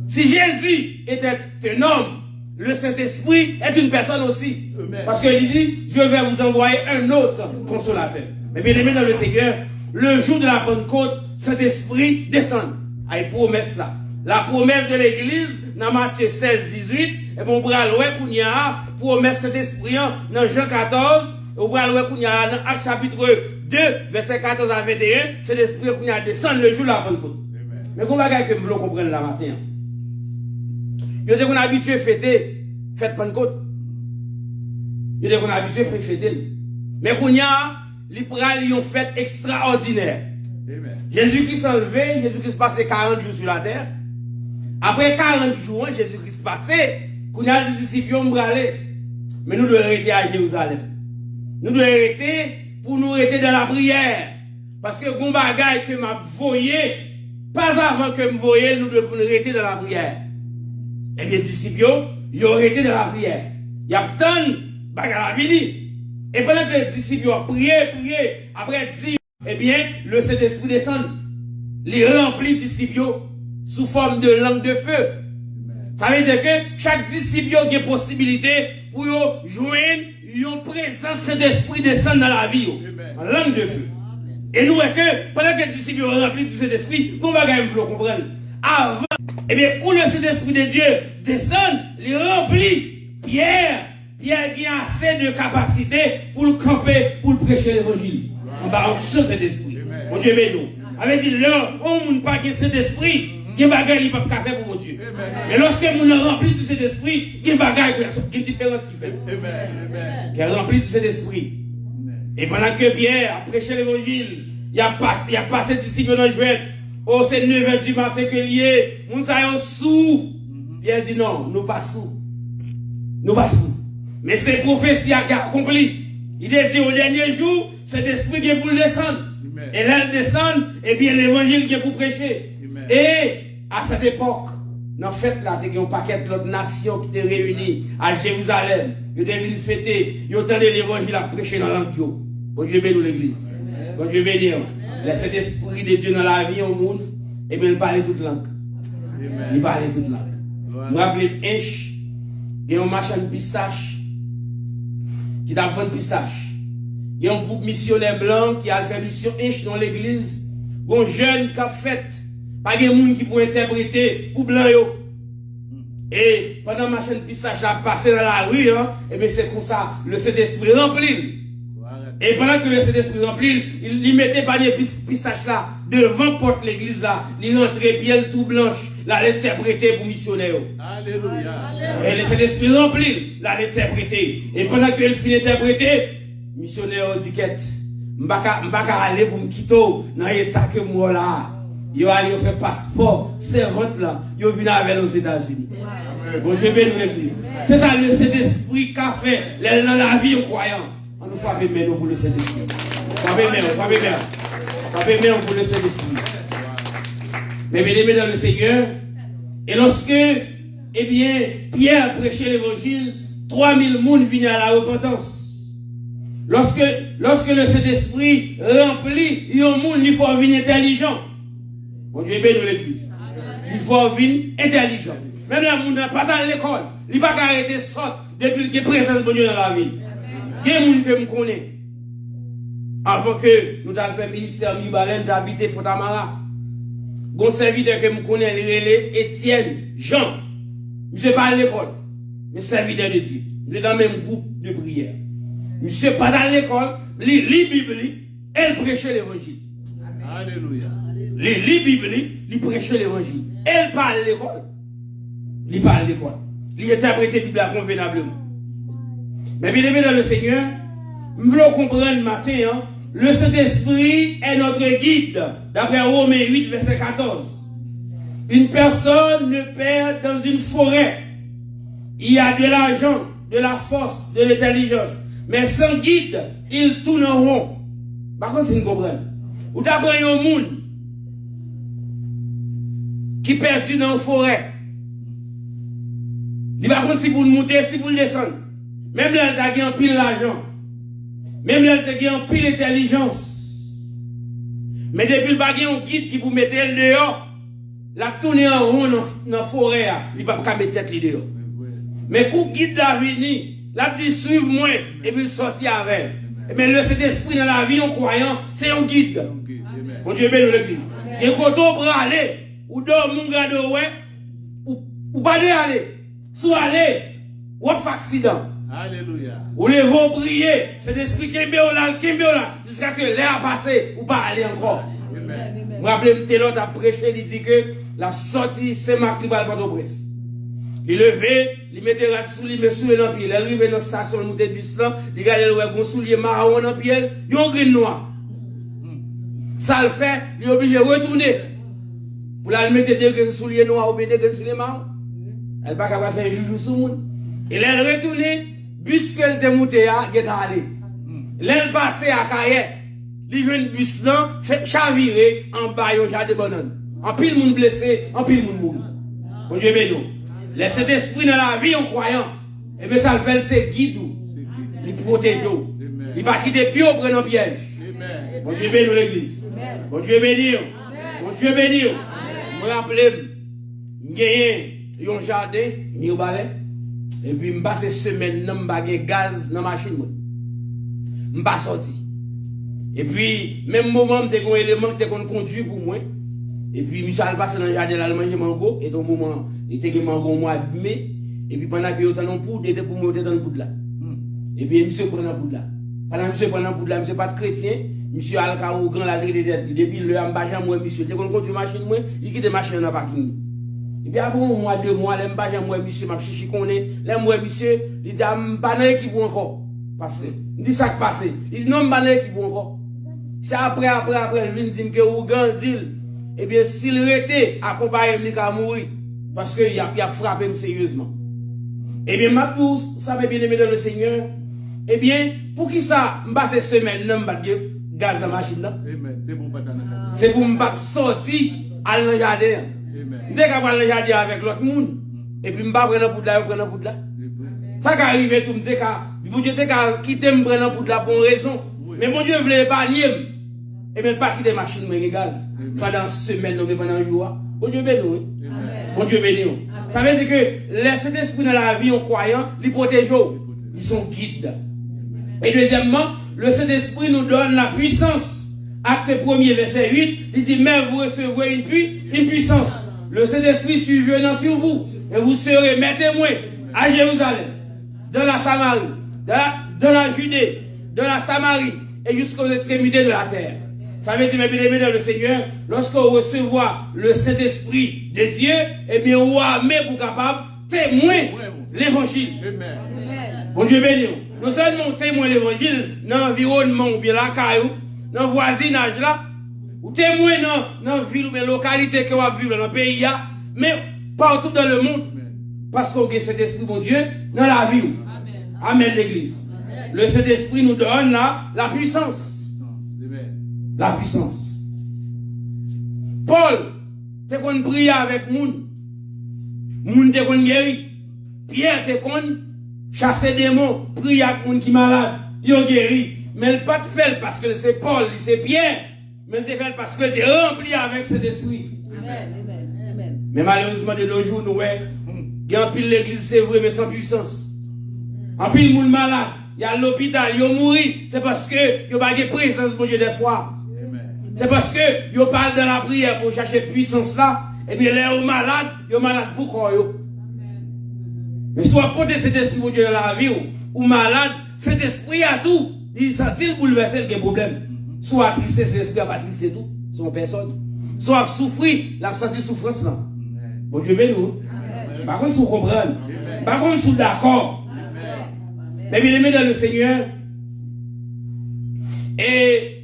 Si Jésus était un homme, le Saint-Esprit est une personne aussi. Parce qu'il dit, je vais vous envoyer un autre consolateur. Mais bien aimé dans le Seigneur, le jour de la Pentecôte, cet esprit descend. Aïe, promesse là. La promesse de l'église, dans Matthieu 16, 18, et bon, bral ouais, qu'on y a, promesse cet esprit, dans Jean 14, au bral ouais, qu'on y a, dans Actes chapitre 2, verset 14 à 21, cet esprit qu'on y a descend le jour de la Pentecôte. Mais qu'on va que vous voulez comprendre la matin. Yo dit qu'on a habitué à fêter, fête Pentecôte. Yo dit qu'on a habitué à fêter. Mais qu'on y a, les pral une fête extraordinaire. Jésus-Christ s'est enlevé, Jésus-Christ passé 40 jours sur la terre. Après 40 jours, Jésus-Christ passé, qu'on a dit disciples m'braler. Mais nous devons arrêter à Jérusalem. Nous devons arrêter pour nous arrêter dans la prière. Parce que gon bagay que m'a voyé, pas avant que me voyé, nous devons nous arrêter dans la prière. Eh bien, disciples, ils ont arrêté dans la prière. Il y a tant de bagay à la vie. Et pendant que les disciples ont prié, après 10, eh bien, le Saint-Esprit descend. Les remplit disciples sous forme de langue de feu. Ça veut dire que chaque disciple a une possibilité pour joindre une présence Saint-Esprit descendre dans la vie. En langue de feu. Et nous, que pendant que les disciples ont rempli du Saint-Esprit, nous allons comprendre. Avant, eh bien, quand le Saint-Esprit de Dieu descend, il remplit Pierre qui a assez de capacité pour le camper, pour le prêcher l'évangile. On va en sur cet esprit. Mon Dieu, mais nous. Avec dit, là, on n'a pas que cet esprit, il y a des bagages qui ne peuvent pas faire pour mon Dieu. Mais lorsque nous avons rempli de cet esprit, il y a des bagages qui ont différence qui fait. Qui a rempli de cet esprit. Et pendant que Pierre a prêché l'évangile, il n'y a pas ces disciples dans le jouet. Oh, c'est 9h du matin que lié. Nous sommes sous. Pierre dit non, nous pas sous. Nous pas sous. Mais c'est prophétie qui a accompli. Il a dit au dernier jour, cet esprit qui est pour descendre. Et là, il descend, et bien l'évangile qui est pour prêcher. Et à cette époque, dans fait là, il y a un paquet d'autres nations qui étaient réunies à Jérusalem. Ils devaient fêter, ils entendaient l'évangile à prêcher dans la langue. Bon Dieu bénit l'église. Bon Dieu bénit. Laissez l'esprit de Dieu dans la vie au monde, et bien il parlait toute langue. Il parlait toute langue. Je me rappelle Inch, il y a un marchand de pistache qui t'a vendu pistache. Il y a un groupe missionnaire blanc qui a fait mission Inch dans l'église. Bon jeune qui a fait, pas de monde qui peut interpréter pour blanc yo. Et pendant ma chaîne pistache a passé dans la rue, et bien c'est comme ça, le Saint-Esprit rempli. Et pendant que le Saint-Esprit rempli, il mettait pas des pistaches là, devant porte l'église là, il rentrait bien tout blanche, là l'interpréter pour missionnaire. Alléluia. Et le Saint-Esprit rempli, là l'interpréter. Et pendant qu'il finit d'interpréter, missionnaire dit qu'est, m'baka aller pour me quitter dans l'état que moi là. Yo allé faire passeport, servante là, yo venu avec aux États-Unis. Bon Dieu bénit l'église. C'est ça le Saint-Esprit qu'a fait dans la vie aux croyants. On nous frappe maintenant pour le Saint-Esprit. Frappez maintenant pour le Saint-Esprit. Mais bien aimé dans le Seigneur, et lorsque, eh bien, Pierre prêchait l'évangile, 3000 personnes venaient à la repentance. Lorsque le Saint-Esprit remplit, il y a un monde, il faut venir intelligent. Bon Dieu bénit l'église. Il faut venir intelligent. Même la monde n'a pas dans l'école. Il n'a pas arrêter de sortir depuis qu'il y a présence de Dieu dans la vie. Il y a des gens que je connais. Avant que nous avons fait le ministère Mibalen d'habiter Fontamara. Un serviteur que je connais, il est Étienne Jean. Je ne sais pas à l'école, mais serviteur de Dieu. Il est dans le même groupe de prière. Je ne sais pas dans l'école, il lit la Bible, elle prêchait l'évangile. Alléluia. Il lit la Bible, il prêchait l'évangile. Elle parle l'école. Il parle l'école. Il interprète la Bible convenablement. Mais bien aimé dans le Seigneur, nous voulons comprendre le matin, le Saint-Esprit est notre guide, d'après Romains 8, verset 14. Une personne ne perd dans une forêt. Il y a de l'argent, de la force, de l'intelligence. Mais sans guide, il tourne en rond. Par contre, c'est une comprendre. Ou d'après un monde qui perdu dans une forêt. Il va contre si vous monter, si vous descendre. Même là, il a un pile l'argent. Même là, il a un pile l'intelligence. Mais depuis le a un guide qui vous mettez le dehors, la tourner en rond dans la forêt, il ne va pas mettre tête dehors. Mais quand guide l'avenir, la dit suivre-moi et puis sortir avec. Mais le Saint-Esprit dans la vie en croyant, c'est un guide. Bon Dieu bénit l'église. Et quand on peut aller, ou dormir, mon gars, ou pas aller. Soit aller, ou fait accident. Alléluia. Ou les vont prier, c'est d'esprit Kembéola, jusqu'à ce que l'air passe, ou pas aller encore. Amen. Je me rappelle, Télot a prêché, il dit que la sortie, c'est Marc qui va le presse. Il levait, il mettait la soulier, il met soulier dans le pied. Il arrive dans la station, il monte le bus là, il regarde le soulier marron dans le pied, il y a un gris noir. Ça le fait, il est obligé de retourner. Pour la mettre des grains souliers noirs ou bien des grains souliers marrons. Elle va pas faire joujou sur le monde. Et elle retourne, bus qu'elle était montée à, elle est allée. Elle passe à carrière. Il vient le bus là, fait chavirer en bas au jardin de banane. En pile monde blessé, en pile monde mourir. Bon Dieu béni. Laissez l'esprit dans la vie en croyant. Et bien ça le fait, c'est guide. Il protège. Il va quitter pied au prenant piège. Bon Dieu béni l'église. Bon Dieu béni. Bon Dieu béni. Je me rappelle, j'ai un jardin, j'ai un balai. Et puis, je passe semaine, je n'ai gaz dans la machine. Je ne pas sorti. Et puis, même moment, je suis un élément qui conduit pour moi. Et puis, Michel passe dans le jardin, il a mangé mango. Et donc, moment, il était mango au mois de mai. Et puis, pendant que j'étais dans le poudre, il était pour moi, dans le poudre là. Et puis, monsieur prend le poudre là. Pendant que monsieur prend le poudre là, monsieur pas de chrétien. Monsieur Alka ou grand la grille de tête. Depuis le ambajan, moi, monsieur, dès qu'on conduit machine, moi, il quitte machine dans le parking. Et puis, après un mois, 2 mois, l'ambajan, moi, monsieur, m'a chichi qu'on est. Là, moi, monsieur, il dit, pas dans l'équipe encore. Parce que, il dit ça qui passe. Il dit, non, pas dans l'équipe encore. C'est après, il dit que vous grandissez. Eh bien, s'il était accompagné, il va mourir. Parce qu'il a frappé sérieusement. Eh bien, ma pousse, ça veut bien aimer dans le Seigneur. Eh bien, pour qui ça, je passe semaine, je vais gaz dans la machine là. C'est pour me battre sortir à le jardin. Dès que je vais le jardin avec l'autre monde, et puis je vais prendre un bout de là, prendre un bout de là. Ça qui arrive, tout me dit que mon Dieu quitter me prendre un bout de là pour une raison. Mais mon Dieu voulait épargner. Et bien, pas quitter la machine, mais gaz. Pendant semaine, pendant un jour. Bon Dieu béni. Bon Dieu béni. Ça veut dire que cet esprit dans la vie en croyant, ils protègent. Ils sont guides. Et deuxièmement, le Saint-Esprit nous donne la puissance. Acte 1er, verset 8, il dit, mais vous recevrez une puissance. Le Saint-Esprit survenant sur vous, et vous serez mes témoins à Jérusalem, dans la Samarie, dans la Judée, dans la Samarie, et jusqu'aux extrémités de la terre. Ça veut dire, mes bien-aimés dans le Seigneur, lorsque vous recevez le Saint-Esprit de Dieu, eh bien, vous êtes pour capable témoin l'évangile. Bon Dieu béni. Nous seulement témoin l'évangile dans l'environnement ou bien la caillou, dans le voisinage là, ou témoin dans la ville ou bien la localité que vous vivez dans le pays, mais partout dans le monde, parce qu'on a cet esprit, mon Dieu, dans la vie. Amen, l'église. Le Saint-Esprit nous donne la puissance. La puissance. Paul, t'es qu'on prie avec moun. Moun t'es qu'on guéri. Pierre t'es qu'on chasse des démons, prie avec moun qui malade, yo guéri. Mais il pas de fait parce que c'est Paul, c'est Pierre. Mais il te fait parce que tu es rempli avec cet esprit. Amen. Mais malheureusement, de nos jours, nous, il y a un pile l'église, c'est vrai, mais sans puissance. En pile, moun malade, il y a l'hôpital, il mourir. C'est parce que il n'y a pas de présence, mon Dieu, des fois. C'est parce que yo parle de la prière pour chercher puissance là, et bien les malades, yo malade pour quoi yo. Mais soit porter cet esprit mon Dieu dans la vie ou malade, cet esprit a tout, il sent-il bouleverser le problème. Soit triste, cet esprit a pas triste tout, son personne. Soit souffrir, la senti souffrance là. Bon Dieu béni nous. Par contre, si vous comprenez, par contre, si vous d'accord. Mais bien aimé dans le Seigneur. Et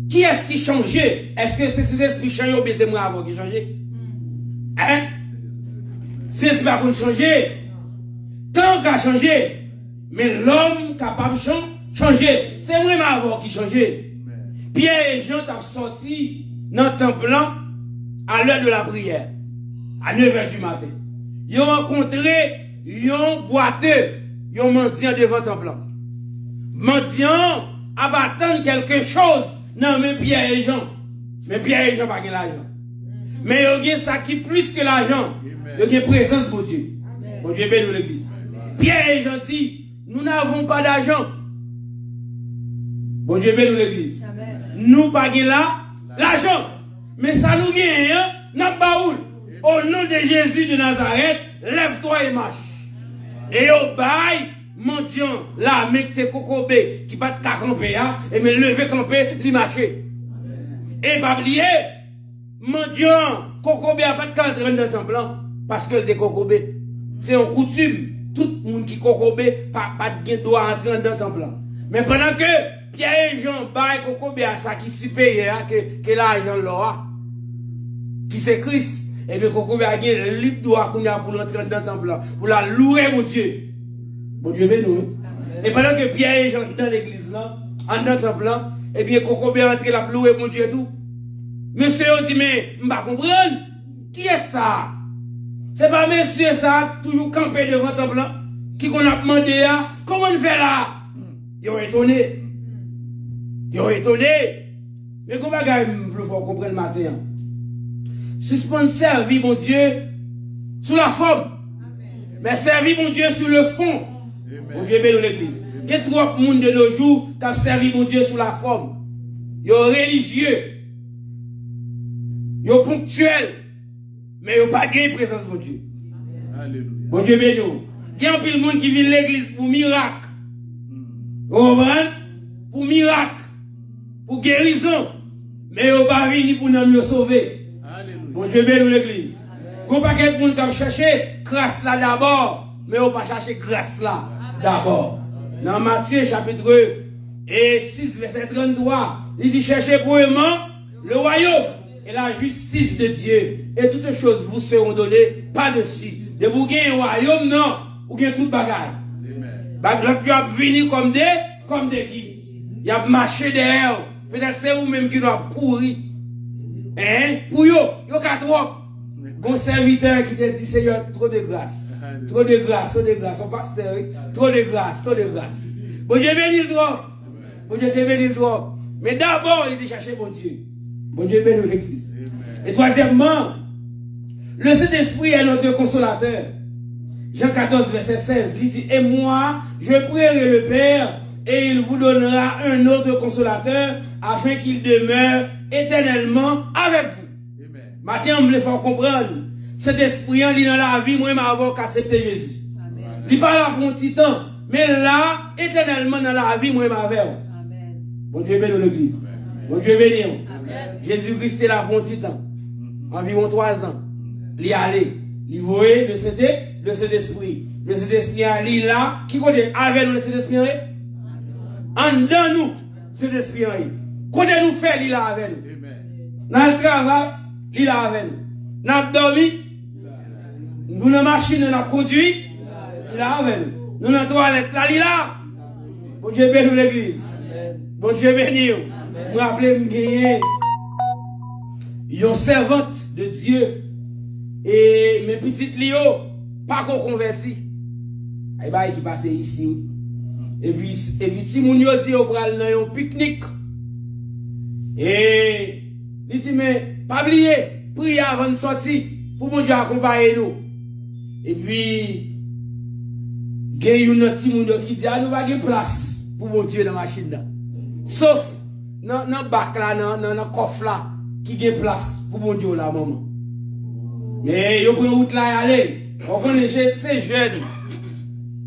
qui est-ce qui changeait? Est-ce que c'est cet esprit changé ou bien c'est moi avant qui changeait? Hein? C'est ce qui va changer. Tant qu'à changer, mais l'homme capable de changer. C'est moi avant qui changeait. Pierre et Jean ont sorti dans le temple à l'heure de la prière, à 9h du matin. Ils ont rencontré un boiteux, un mendiant devant le temple. Mendiant abattant quelque chose. Non, mais Pierre et Jean. Mais Pierre et Jean pas l'argent. Mais il y a ça qui plus que l'argent. Il y a présence de Dieu. Bon Dieu bénit l'église. Pierre et Jean dit, nous n'avons pas d'argent. Bon Dieu bénit l'église. nous pas l'argent. Mais ça nous gagne, n'a pas où. Au nom de Jésus de Nazareth, lève-toi et marche. Et au bail, mendiant, là, avec tes cocobés, qui battent qu'à camper, et me lever camper, lui marcher. Et pas oublier, mendiant, cocobé a pas de cadre dans le temple, parce que le cocobé, c'est une coutume. Tout le monde qui cocobé, pas de doit entrer dans le temple. Mais pendant que Pierre et Jean baillent cocobé à ça qui est supérieur que l'argent là, qui c'est Christ, et bien cocobé a gagné le libre droit pour entrer dans le temple, pour la louer, mon Dieu. Mon Dieu, nous. Et pendant que Pierre et Jean dans l'église là, en dans le temple là, et bien cocobé a entré la louer, mon Dieu, tout. Monsieur dit, mais je ne comprends pas. Qui est ça? C'est pas monsieur ça, toujours campé devant le temple, qui qu'on a demandé, comment on fait là? Ils ont étonné. Ils ont étonné. Mais comment il faut comprendre le matin? Suspendre servir, mon Dieu, sous la forme. Mais servir, mon Dieu, sur le fond. Mon Dieu, béni l'église. Il y a trop de monde de nos jours qui a servi, mon Dieu, sous la forme. Ils sont religieux. Ils sont ponctuels. Mais ils n'ont pas gagné présence, mon Dieu. Alléluia. Mon Dieu, béni. Il y a un peu de monde qui vient à l'église pour miracle. Vous comprenez? Pour miracle. Pour guérison. Mais ils n'ont pas venu pour nous sauver. Mon Dieu, béni l'église. Il n'y a pas de monde qui cherche grâce là d'abord. Mais ils n'ont pas cherché grâce là d'abord. Dans Matthieu chapitre 6, verset 33, il dit cherchez premièrement le royaume et la justice de Dieu. Et toutes choses vous seront données par-dessus. De vous gagner un royaume, non, vous gagnez toute bagaille. Donc, tu as venu comme des qui? Il y a marché derrière. Peut-être c'est vous-même qui doit courir. Hein? Pour yo trop. Bon serviteur qui te dit, Seigneur, trop de grâce. Trop de grâce, trop de grâce. On pasteur, trop de grâce, trop de grâce. Bon Dieu bénit le droit. Bon Dieu te bénit le droit. Mais d'abord, il dit chercher bon Dieu. Bon Dieu bénit l'église. Et troisièmement, le Saint-Esprit est notre consolateur. Jean 14, verset 16, il dit, et moi, je prierai le Père, et il vous donnera un autre consolateur, afin qu'il demeure éternellement avec vous. Maintenant, on me le fait comprendre. Cet esprit, il est dans la vie, moi, avant qu'accepter Jésus. Il parle là pour un petit temps, mais là, éternellement dans la vie, moi, avec vous. Bon Dieu béni l'église. Bon Dieu béni. Jésus-Christ est là pour un petit temps. Environ 3 ans. Il est allé. Il voyait le Saint-Esprit. Le Saint-Esprit est là. Qui connaît avec nous le Saint-Esprit? En dedans nous, Saint-Esprit. Quand nous fait, il est là avec nous. Dans le travail, il est là avec nous. Nous avons dormi. Nous dans la machine, nous avons conduit. Il est là avec nous. Nous dans la toilette, là, il est là. Bon Dieu béni l'église. Bon Dieu béni. Nous rappelons gagner. Une servante de Dieu. Et mes petites Lio, pas qu'on converti. Et bah, qui passe ici. Et puis, si mon yo dit au bral dans un pique-nique. Et, il dit, mais, pas oublier, prier avant de sortir, pour mon Dieu accompagner nous. Et puis, il y a une autre petit monde qui dit, ah, nous pas de place pour mon Dieu dans la machine là. Sauf, dans le bac là, dans le coffre là, qui a place pour mon Dieu là, maman. Mais yo prend route là y aller. On connaît ces jeunes.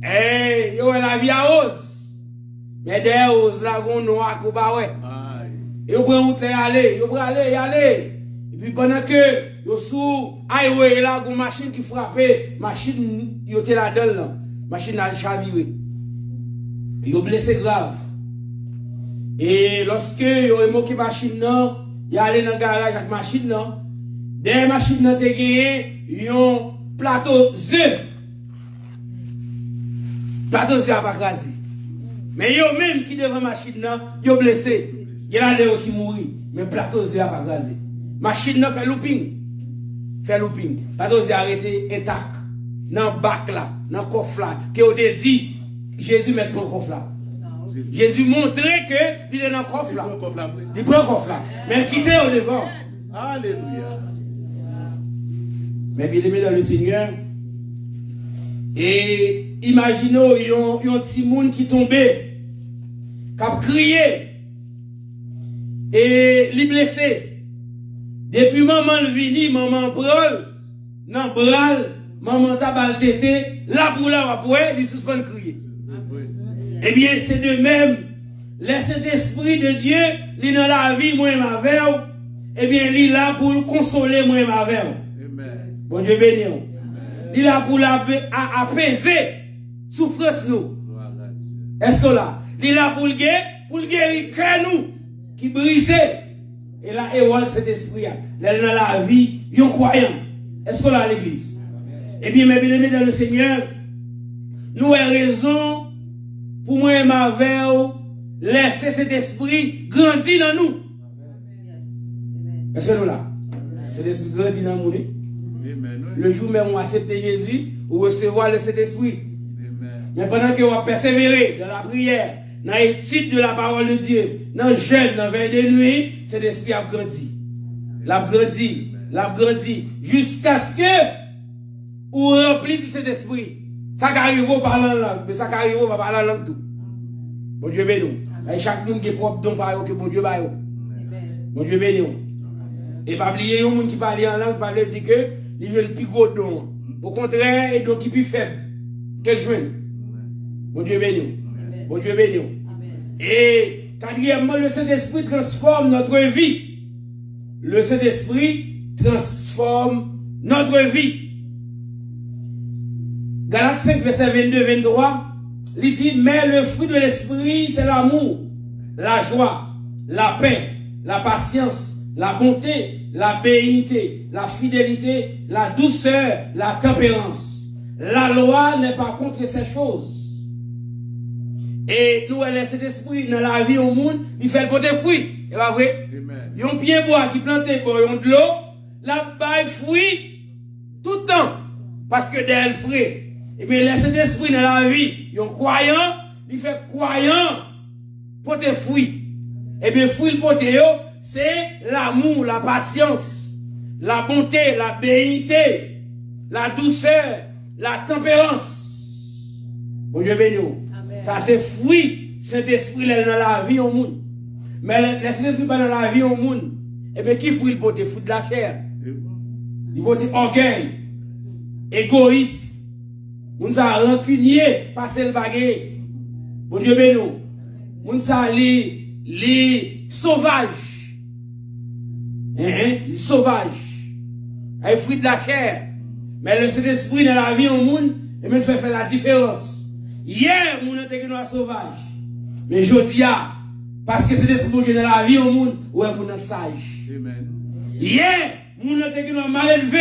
Eh, yo la vie à hausse. Mais derrière hausse là gon noir ko ba ouais. Yo prend route là y aller, yo prend aller y aller. Et puis pendant que yo sous highway là gon machine qui frappe, machine yo te la dedans là. Machine a chaviré. Yo blessé grave. Et lorsque yo remonté machine là, y allé dans le garage avec machine là. Des machines qui ont gagné un plateau œuf. Plateau œuf n'a pas crasé. Mais yo même qui devant la machine, yo blessé. Il y a des gens qui mourent. Mais plateau œuf n'a pas crasé. Machine fait looping. Fait looping. Plateau œuf a arrêté intact. Dans le bac là, dans le coffre là. Qui ont dit, Jésus met pour le coffre là. Jésus montrait que il est dans le coffre là. Il prend le coffre là. Mais il quittait au devant. Alléluia. Mais bien aimé dans le Seigneur. Et imaginons, il y a un petit monde qui tombait, qui a crié. et li blessé. Depuis maman vini, maman brol, nan bral, maman tabal tété, là pour la wapoué, il suspend crier. Eh bien, c'est de même, le Saint-Esprit de Dieu, il dans la vie, moi, ma veille, eh bien, il est là pour consoler, moi, ma veille. Bon Dieu béni. Il est là pour apaiser souffrance nous. Est-ce que là? Il est là pour le guérir cœur nous, qui brisé. Et là, et cet esprit, là, dans la vie, il y a un croyant. Est-ce que là, à l'église? Eh bien, mes bien-aimés dans le Seigneur, nous avons raison pour moi et ma veille, laisser cet esprit grandir dans nous. Est-ce que nous là? Cet esprit grandit dans nous. Le jour même où on accepte Jésus, ou recevoir le Saint-Esprit. Mais pendant que vous persévérez dans la prière, dans l'étude de la parole de Dieu, dans le jeûne, dans la veille de nuit, cet esprit a grandi. L'a grandi, jusqu'à ce que vous remplissez tout cet esprit. Ça arrive au parler en langue, mais ça arrive au parler en langue tout. Bon Dieu béni. Et chaque monde qui est propre don par que bon Dieu béni. Bon Dieu béni. Et pas oublier un monde qui parle en langue, pas dire que il veut le plus gros don. Au contraire, et donc il est plus faible. Quel joint? Bon Dieu béni. Bon Dieu béni. Et quatrièmement, le Saint-Esprit transforme notre vie. Le Saint-Esprit transforme notre vie. Galates 5, verset 22-23, il dit, mais le fruit de l'Esprit, c'est l'amour, la joie, la paix, la patience, la bonté, la bénignité, la fidélité, la douceur, la tempérance. La loi n'est pas contre ces choses. Et nous, elle cet esprit dans la vie au monde, il fait porter fruit. C'est pas vrai? Il y a un pied bois qui plante de l'eau, la baille fruit tout le temps. Parce que d'elle frais. Et bien, cet esprit dans la vie, il y a un croyant, il fait croyant porter fruit. Et bien, fruit porter, c'est l'amour, la patience, la bonté, la bénignité, la douceur, la tempérance. Bon Dieu béni. Ça c'est fruit, Saint-Esprit est dans la vie au monde. Mais le Saint-Esprit pas dans la vie au monde. Et bien qui fruit le porte? Fruit de la chair. Il porte orgueil, égoïste, moun sa rancunier, passer le baguette. Bon Dieu béni. Moun sa li sauvage. Les sauvages. Un fruit de la chair. Mais le Saint-Esprit dans la vie au monde, et même fait la différence. Hier, mon était que nous sauvage. Mais je dis, parce que c'est l'esprit dans la vie au monde, ouais, mon sage. Hier, mon était que nous mal élevé,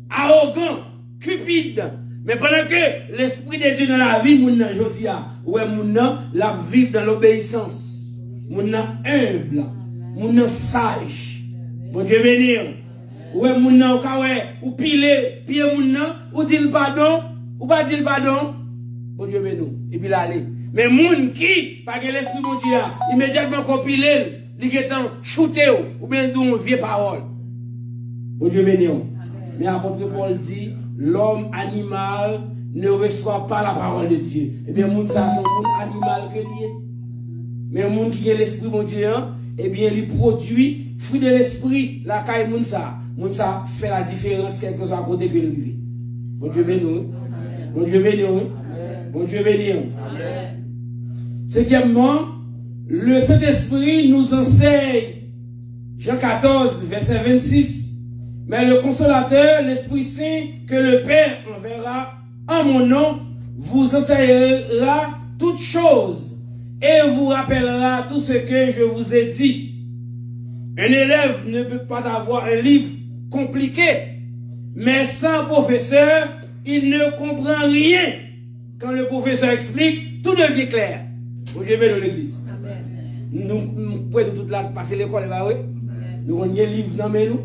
arrogant, cupide. Mais pendant que l'esprit de Dieu dans la vie, mon je dis, ouais, mon la vivre dans l'obéissance. Mon humble, mon sage. Bon Dieu béni. Ouais, mon ou pile, pied mon ou dit le pardon, ou pas dit le pardon. Bon Dieu béni. Et puis là, allez. Mais moun qui, par l'esprit de Dieu, immédiatement compilé, il est en shooté, ou bien d'où vieille parole. Bon Dieu béni. Mais apôtre Paul dit, l'homme animal ne reçoit pas la parole de Dieu. Et bien, moun ça, son moun animal que lié. Mais moun qui est l'esprit de Dieu, eh bien, il produit fruit de l'esprit, la caille moun ça. Moun ça fait la différence quelque soit à côté que lui. Bon Dieu béni. Bon Dieu béni. Bon Dieu béni. Cinquièmement, le Saint-Esprit nous enseigne, Jean 14, verset 26, mais le consolateur, l'Esprit Saint, que le Père enverra en mon nom, vous enseignera toutes choses et vous rappellera tout ce que je vous ai dit. Un élève ne peut pas avoir un livre compliqué, mais sans professeur, il ne comprend rien. Quand le professeur explique, tout devient clair. Au Dieu de l'église. Nous pouvons tout là passer l'école, nous avons des livres dans nous,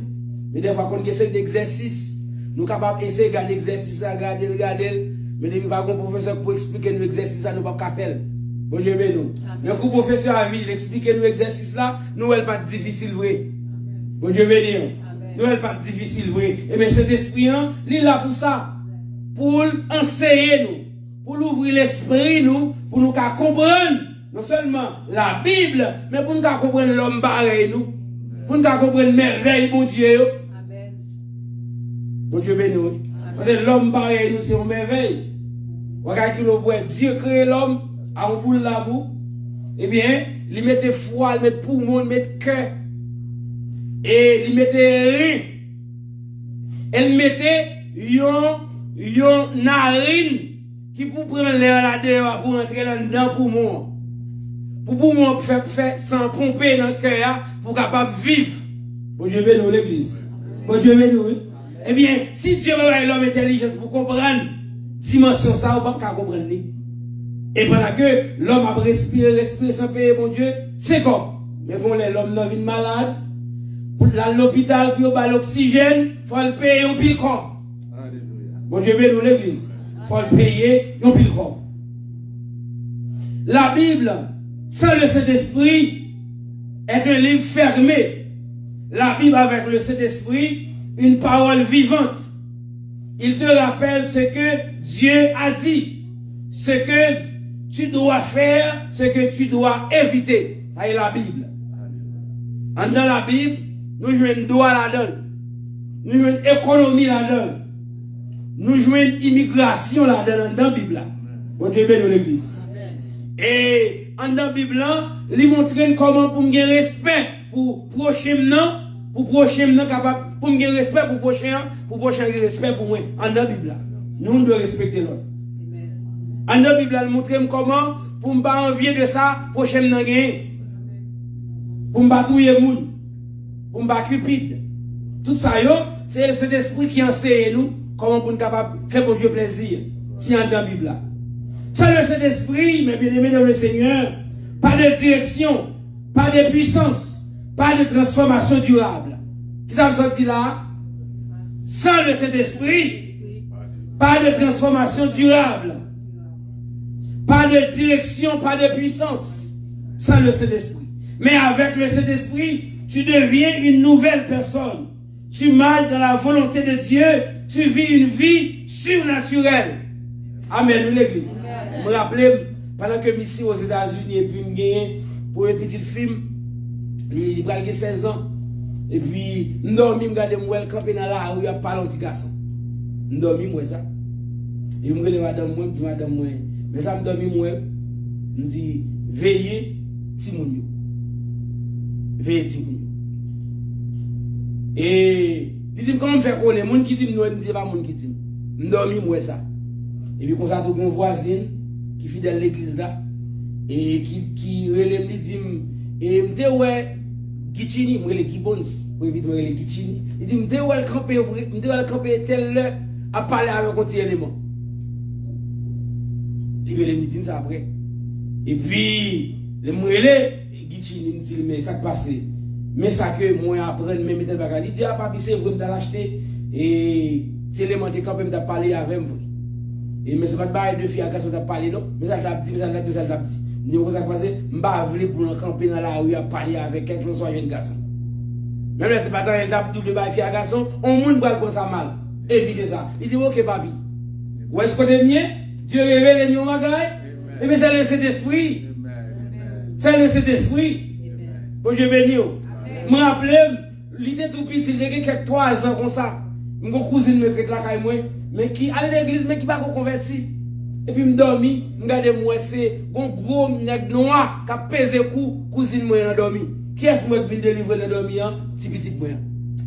mais des fois, quand on essaie d'exercice, nous sommes capables d'essayer de garder l'exercice, regarder, mais depuis pas un professeur pour expliquer nous l'exercice, nous ne pouvons pas faire. Bon Dieu béni. Mais quand le professeur a vu expliquer nous l'exercice là, nous n'est pas difficile vrai. Bon Dieu béni. Nous n'est pas difficile vrai. Et bien cet esprit, il est là pour ça, pour enseigner nous, pour ouvrir l'esprit nous, pour nous comprendre non seulement la Bible, mais pour nous comprendre l'homme pareil, nous. Pour nous comprendre merveille, bon Dieu. Amen. Bon Dieu béni. Parce que l'homme pareil, nous, c'est une merveille. Regarde qui nous voit, Dieu crée l'homme, à un boule là, vous. Eh bien, il mettait foi, il mettait poumon, il mettait cœur. Et il mettait rien. Elle mettait yon narine qui pour prendre l'air là-dedans pour entrer dans le poumon. Pour poumon faire sans pomper dans le cœur pour capable vivre. Bon Dieu béni l'église. Bon Dieu béni. Eh bien, si Dieu va l'homme intelligence pour comprendre dimension ça, on ne peut pas comprendre. Et pendant que l'homme a respiré sans payer, mon Dieu, c'est comme. Mais bon, l'homme n'a pas de malade. Pour l'hôpital, pour avoir l'oxygène, il faut le payer un pile corps. Bon Dieu béni l'église. Il faut le payer un pile corps. La Bible, sans le Saint-Esprit, est un livre fermé. La Bible avec le Saint-Esprit, une parole vivante. Il te rappelle ce que Dieu a dit, ce que tu dois faire, ce que tu dois éviter. Ça est la Bible. Dans la Bible, nous jouons une droit là-dedans. Nous jouons une économie là-dedans. Nous jouons une immigration là-dedans dans la Bible. Bon Dieu béni l'église. Et dans la Bible, il montre comment pour me respect pour prochain capable pour me respect pour prochain respect pour moi en la Bible. Nous devons respecter l'autre. En la Bible, il montre comment pour me pas envier de ça prochain nan gagner. Pour me batouiller moun. Pour me pas cupide. Tout ça c'est le Saint-Esprit qui enseigne nous comment pour nous capable faire pour Dieu plaisir. Si en la Bible là. Sans le Saint-Esprit, mes bien-aimés dans le Seigneur, pas de direction, pas de puissance, pas de transformation durable. Qui ça me dit là? Sans le Saint-Esprit, pas de transformation durable, pas de direction, pas de puissance. Sans le Saint-Esprit. Mais avec le Saint-Esprit, tu deviens une nouvelle personne. Tu marches dans la volonté de Dieu, tu vis une vie surnaturelle. Amen, l'église. Je me rappelle, pendant que je suis ici aux États-Unis, et puis je gagné pour un petit film, il a 16 ans. Et puis, je dormi, je regarde moi, camper dans la rue, il y a pas l'autre garçon. Je dormi, moi, ça. Et je me regarde madame, moi, je dis madame, moi, mais ça me dormi, moi, je dis, veillez, Timounio. Veillez, Timounio. Et, il dit, comment me faire connaître? Moun qui dit, non, il dit, pas moun qui dit. Je dormi, moi, ça. Et puis, comme ça, tout mon voisine, qui est fidèle à l'église là, et qui relève, il dit, et me dit, ouais, Gichini, moi les Gibbons, oui, vite, moi les Gichini. Il dit, me dit, ouais, le camper tel l'heure à parler avec un petit élément. Il me dit ça après. Et puis, le mouélé, Gichini me dit, mais ça qui passe, mais ça que moi apprends, mais mettre le bagage. Il dit, ah, papi, c'est vrai, je vais l'acheter, et c'est l'élément qui quand même de parler avec moi. Et mais c'est pas de barrer de filles à garçon de parler, non? Mais ça, je l'ai dit, ça, je l'ai dit. Je dis, comment ça passe? Je ne vais pas pour camper dans la rue à parler avec quelqu'un soit jeune garçon. Même là, c'est pas dans les double barrer filles à garçon, on monde va le ça mal. Évitez ça. Il dit, ok, papi. Où est-ce que tu es mien? Dieu révèle les miens magaï. Et bien, c'est le Saint-Esprit. C'est le Saint-Esprit. Bon Dieu béni. Je me rappelle, il était tout petit, il était quelques 3 ans comme ça. Mon cousine me crée la caille moi. Mais qui à l'église, mais qui pas converti. Et puis, je dormi, je regarde moi, c'est un gros nègre noir qui a pesé coup, cousine moi dans dormi. Qui est-ce qui vient délivrer dans dormi, petit moi?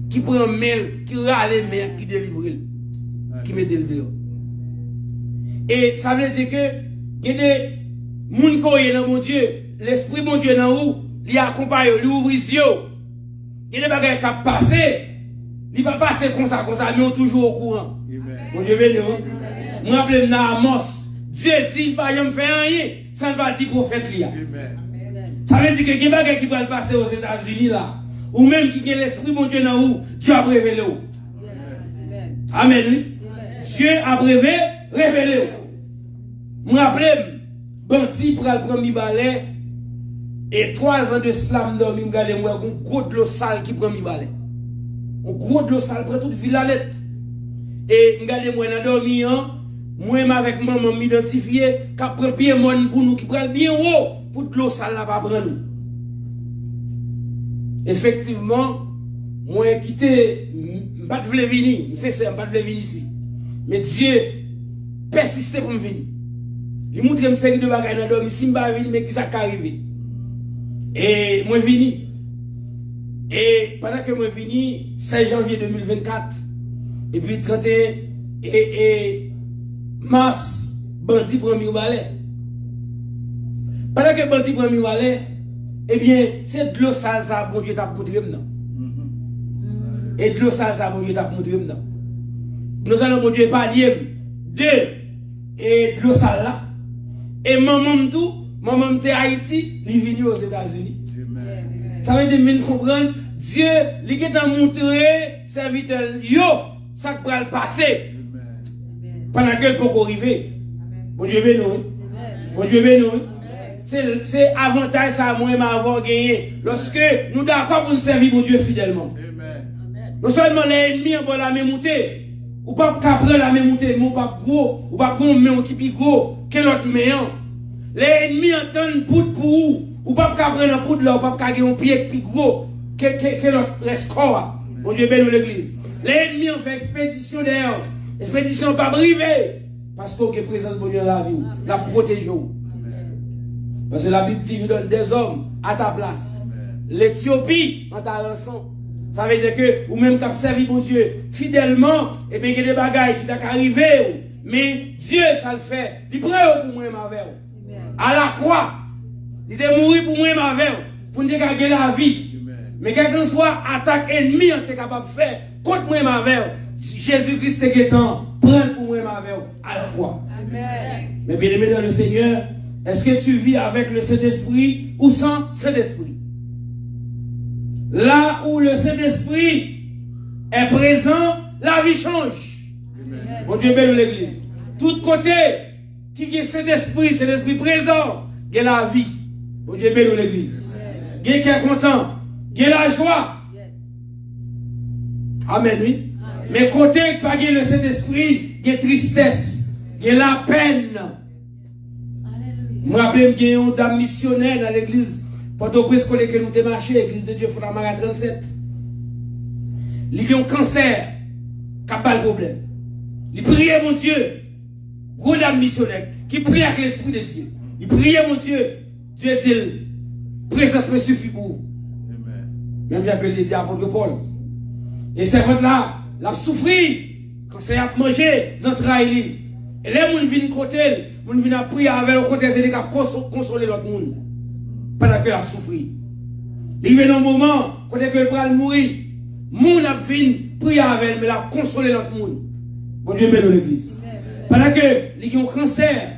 Qui prend un mail, qui râle mail, qui délivre, qui met le dehors. Et ça veut dire que, il y a des gens qui dans mon Dieu, l'esprit mon Dieu dans où, il accompagne, il ouvre les yeux. Il y a des bagages qui ont passé, il ne va pas passer comme ça, mais on est toujours au courant. Mon Dieu béni. Je me rappelle dans Amos. Dieu dit, il ne va faire rien. Ça ne va dire prophète. Ça veut dire que il y a des gens qui vont passer aux États-Unis là. Ou même qui ont l'esprit mon Dieu dans où Dieu a révélé. Amen. Dieu a révélé. Je me rappelle, bandit pour le premier balai. Et 3 ans de slam dormi, je regarde moi, un gros de l'eau sale qui prend mi balai. Un gros de l'eau sale prend toute villalette. Et regardez-moi dans dormi, moi avec maman m'identifier, qui prend pied mon pour nous, qui prend bien haut, pour de l'eau sale là pas prendre nous. Effectivement, moi quitté, pas de vouloir venir, c'est pas de vouloir venir ici. Mais Dieu persiste pour me venir. Il montre une série de bagages dans dormi, si je ne venir, mais qui ça arrivé. Et moi vini. Et pendant que moi vini, 16 janvier 2024, et puis 31 et mars, bandit premier balai. Pendant que bandit premier balai, eh bien, c'est de l'eau sale ça, bon Dieu t'a montré maintenant. Et de l'eau sale ça, bon Dieu t'a montré maintenant. Nous allons, mon Dieu, parler de et de l'eau sale là. Et maman de Haïti, il est venu aux États-Unis. Ça veut dire, vous comprenez, Dieu, il a montré, serviteur, yo, ça va le passer. Pendant que le peut arriver. Bon Dieu, bénou. Bon Dieu, bénou. C'est avantage ça, moi, m'avoir gagné. Lorsque nous d'accord pour nous servir, mon Dieu, fidèlement. Non seulement les ennemis ont la même montée. Ou pas prendre la même montée, ou pas gros, ou pas gros, mais qui plus gros que l'autre méant. Les ennemis entendent poudre pour vous, ou pas prendre un poudre là, ou pas gagner un pied plus gros que l'autre reste corps. Mon Dieu bénisse l'église. Les ennemis ont fait expédition d'ailleurs. Expédition pas brivée. Parce qu'il y a une présence de Dieu dans la vie, la protège. Parce que la Bible dit, donne des hommes à ta place. L'Éthiopie en ta rançon. Ça veut dire que, ou même quand servi mon Dieu fidèlement, et bien qu'il y a des bagailles qui t'ont arrivé, mais Dieu, ça le fait. Il prend pour moi, ma verre. À la croix, il est mort pour moi, ma verre, pour nous dégager la vie. Mais quel que soit attaque ennemie, on est capable de faire contre moi, ma verre. Jésus-Christ est guettant, prends pour moi, ma verre, à la croix. Amen. Mais bien aimé dans le Seigneur, est-ce que tu vis avec le Saint-Esprit ou sans Saint-Esprit? Là où le Saint-Esprit est présent, la vie change. Mon Dieu bénisse l'église. Tout côté qui est Saint-Esprit, c'est l'Esprit présent, il y a la vie. Mon Dieu bénisse l'église. Il y a qui est content, il y a la joie. Amen, oui. Mais côté pas le Saint-Esprit, il y a tristesse, il y a la peine. Je me rappelle qu'il y a une dame missionnaire dans l'église. Port-au-Prince, que nous avons marché, l'église de Dieu Fondamara 37. Il y a un cancer qui n'a pas de problème. Il prie mon Dieu, gros dame missionnaire, qui prie avec l'Esprit de Dieu. Il prie mon Dieu, Dieu dit, présence me suffit pour vous. Même j'ai appelé le dit à apôtre Paul. Et c'est votre là, la souffrir, quand c'est à manger, ils entraillent. Et là, ils viennent côté, ils viennent prier avec le côté, c'est de consoler l'autre monde. Pendant qu'elle a souffert. Il y a un moment, quand elle va mourir, moun a fini prier avec elle, mais elle a consolé l'autre monde. Bon Dieu bénisse l'église. Pendant que il y a un cancer,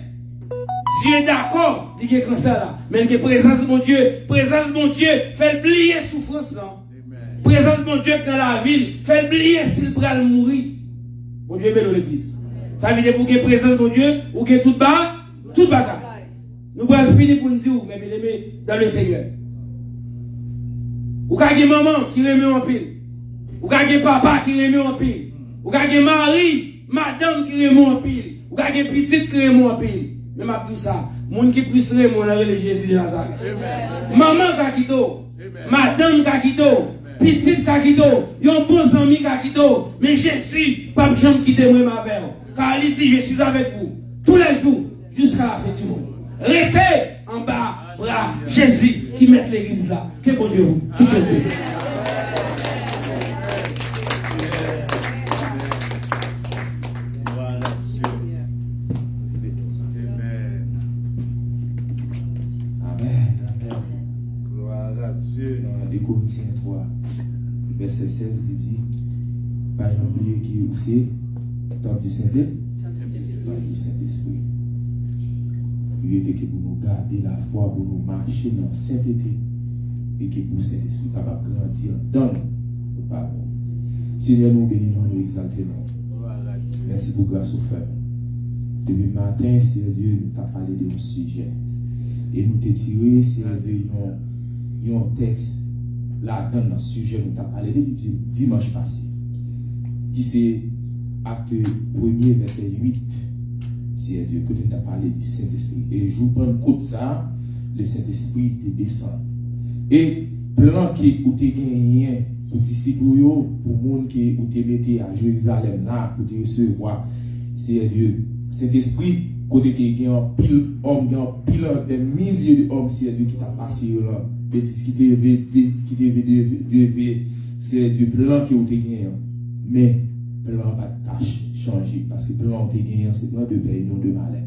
Dieu est d'accord, il y a un cancer là. Mais il y a présence de mon Dieu, fait oublier souffrance là. Présence de mon Dieu dans la ville, fait oublier s'il va mourir. Bon Dieu bénisse l'église. Ça veut dire pour qu'il y ait présence de mon Dieu, ou qu'il y ait tout bagarre. Nous allons finir pour nous dire, mais bien aimé, dans le Seigneur. Ou qu'il y ait maman qui remet en pile. Ou qu'il y ait papa qui remet en pile. Ou qu'il y ait mari, madame qui remet en pile. Ou qu'il y ait petite qui remet en pile. Même à tout ça, moun qui puisse remonter le Jésus de Nazareth. Maman kakito, madame kakito, petite kakito, yon bon ami kakito, mais Jésus, pas jamais quitter moi ma mère. Car il dit, je suis avec vous tous les jours jusqu'à la fin du monde. Restez en bas, bras, Jésus qui met l'église là. Que bon Dieu vous, tout le monde. Corinthiens 3, verset 16, il dit, pas oublier qui est aussi, temps du Saint-Esprit. Il était que pour nous garder la foi, pour nous marcher dans la sainteté, et que pour Saint-Esprit capable de grandir dans nous, pardon. Seigneur, nous bénissons, nous exaltons. Merci pour grâce au frère. Depuis le matin, Seigneur Dieu, nous t'a parlé de un sujet. Et nous t'ai tiré, Seigneur Dieu, un texte. Là, dans notre sujet, nous avons parlé depuis dimanche passé, qui c'est acte 1er, verset 8. C'est Dieu que nous avons parlé du Saint-Esprit. Et je vous prends compte ça, le Saint-Esprit te descend. Et plan qui ou te gagné pour disciples pour monde qui ou te mettez à Jérusalem là pour te recevoir c'est Dieu. Saint-Esprit côté te gagné en pile homme, pile des milliers d'hommes c'est Dieu qui t'a passé là. Bêtise qui devait c'est Dieu plan qui ou te gagné. Mais plan pas tâche changer parce que plan te gagné c'est plan de paix non de malheur.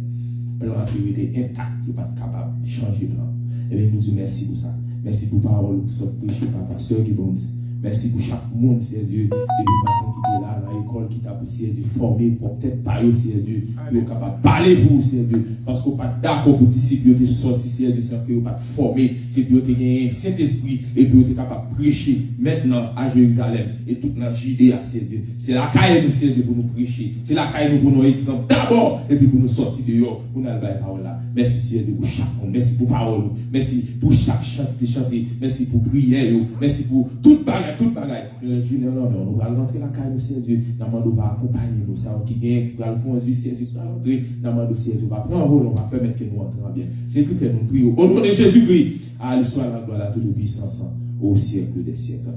Plan qui était intact, qui pas capable de changer plan. Et bien nous disons merci pour ça. Merci pour parole que vous prêchez par pasteur qui bon. Merci pour chaque monde, c'est Dieu, depuis le matin qui est là, dans l'école qui t'a poussé, Dieu, formé pour peut-être parler, c'est Dieu, qui est capable de parler pour vous, c'est Dieu, parce qu'on n'est pas d'accord pour disciples, qui sont sortis, c'est Dieu, c'est qu'on n'est pas formé, c'est Dieu, qui a gagné Saint-Esprit, et puis on est capable de prêcher maintenant à Jérusalem, et toute la Judéa, c'est Dieu. C'est la caille nous, c'est Dieu, pour nous prêcher, c'est la caille nous, pour nous exemple d'abord, et puis pour nous sortir dehors, pour nous aller la parole là. Merci, c'est Dieu, pour chaque monde, merci pour parole, merci pour chaque chant qui chanté, merci pour prière, merci pour toute bagaille. Tout bagaille. Non, on va rentrer la caille, c'est Dieu. On va accompagner nous, ça qui gagne, qui va le conduire, c'est Dieu, qui va rentrer dans le dossier, on va prendre un rôle, on va permettre que nous entrions bien. C'est que nous prions. Au nom de Jésus-Christ, à l'histoire la gloire, à toute puissance, au siècle des siècles.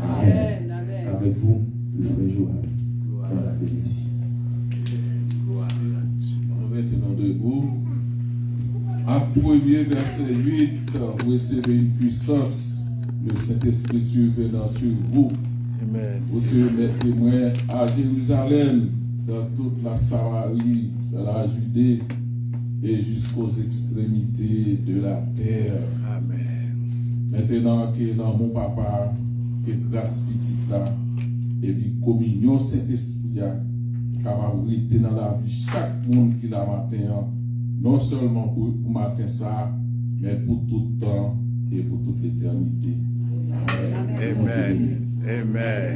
Amen. Avec vous, le frère Joël. Dans la bénédiction. Maintenant debout. À premier verset 8, vous recevez une puissance. Le Saint-Esprit survenant sur vous. Amen. Vous serez témoins à Jérusalem, dans toute la Samarie, dans la Judée et jusqu'aux extrémités de la terre. Amen. Maintenant que dans mon papa, que grâce petite là, et puis communion Saint-Esprit, capable de rester dans la vie chaque monde qui l'a matin, non seulement pour matin ça, mais pour tout le temps et pour toute l'éternité. Amen. Amen. Amen.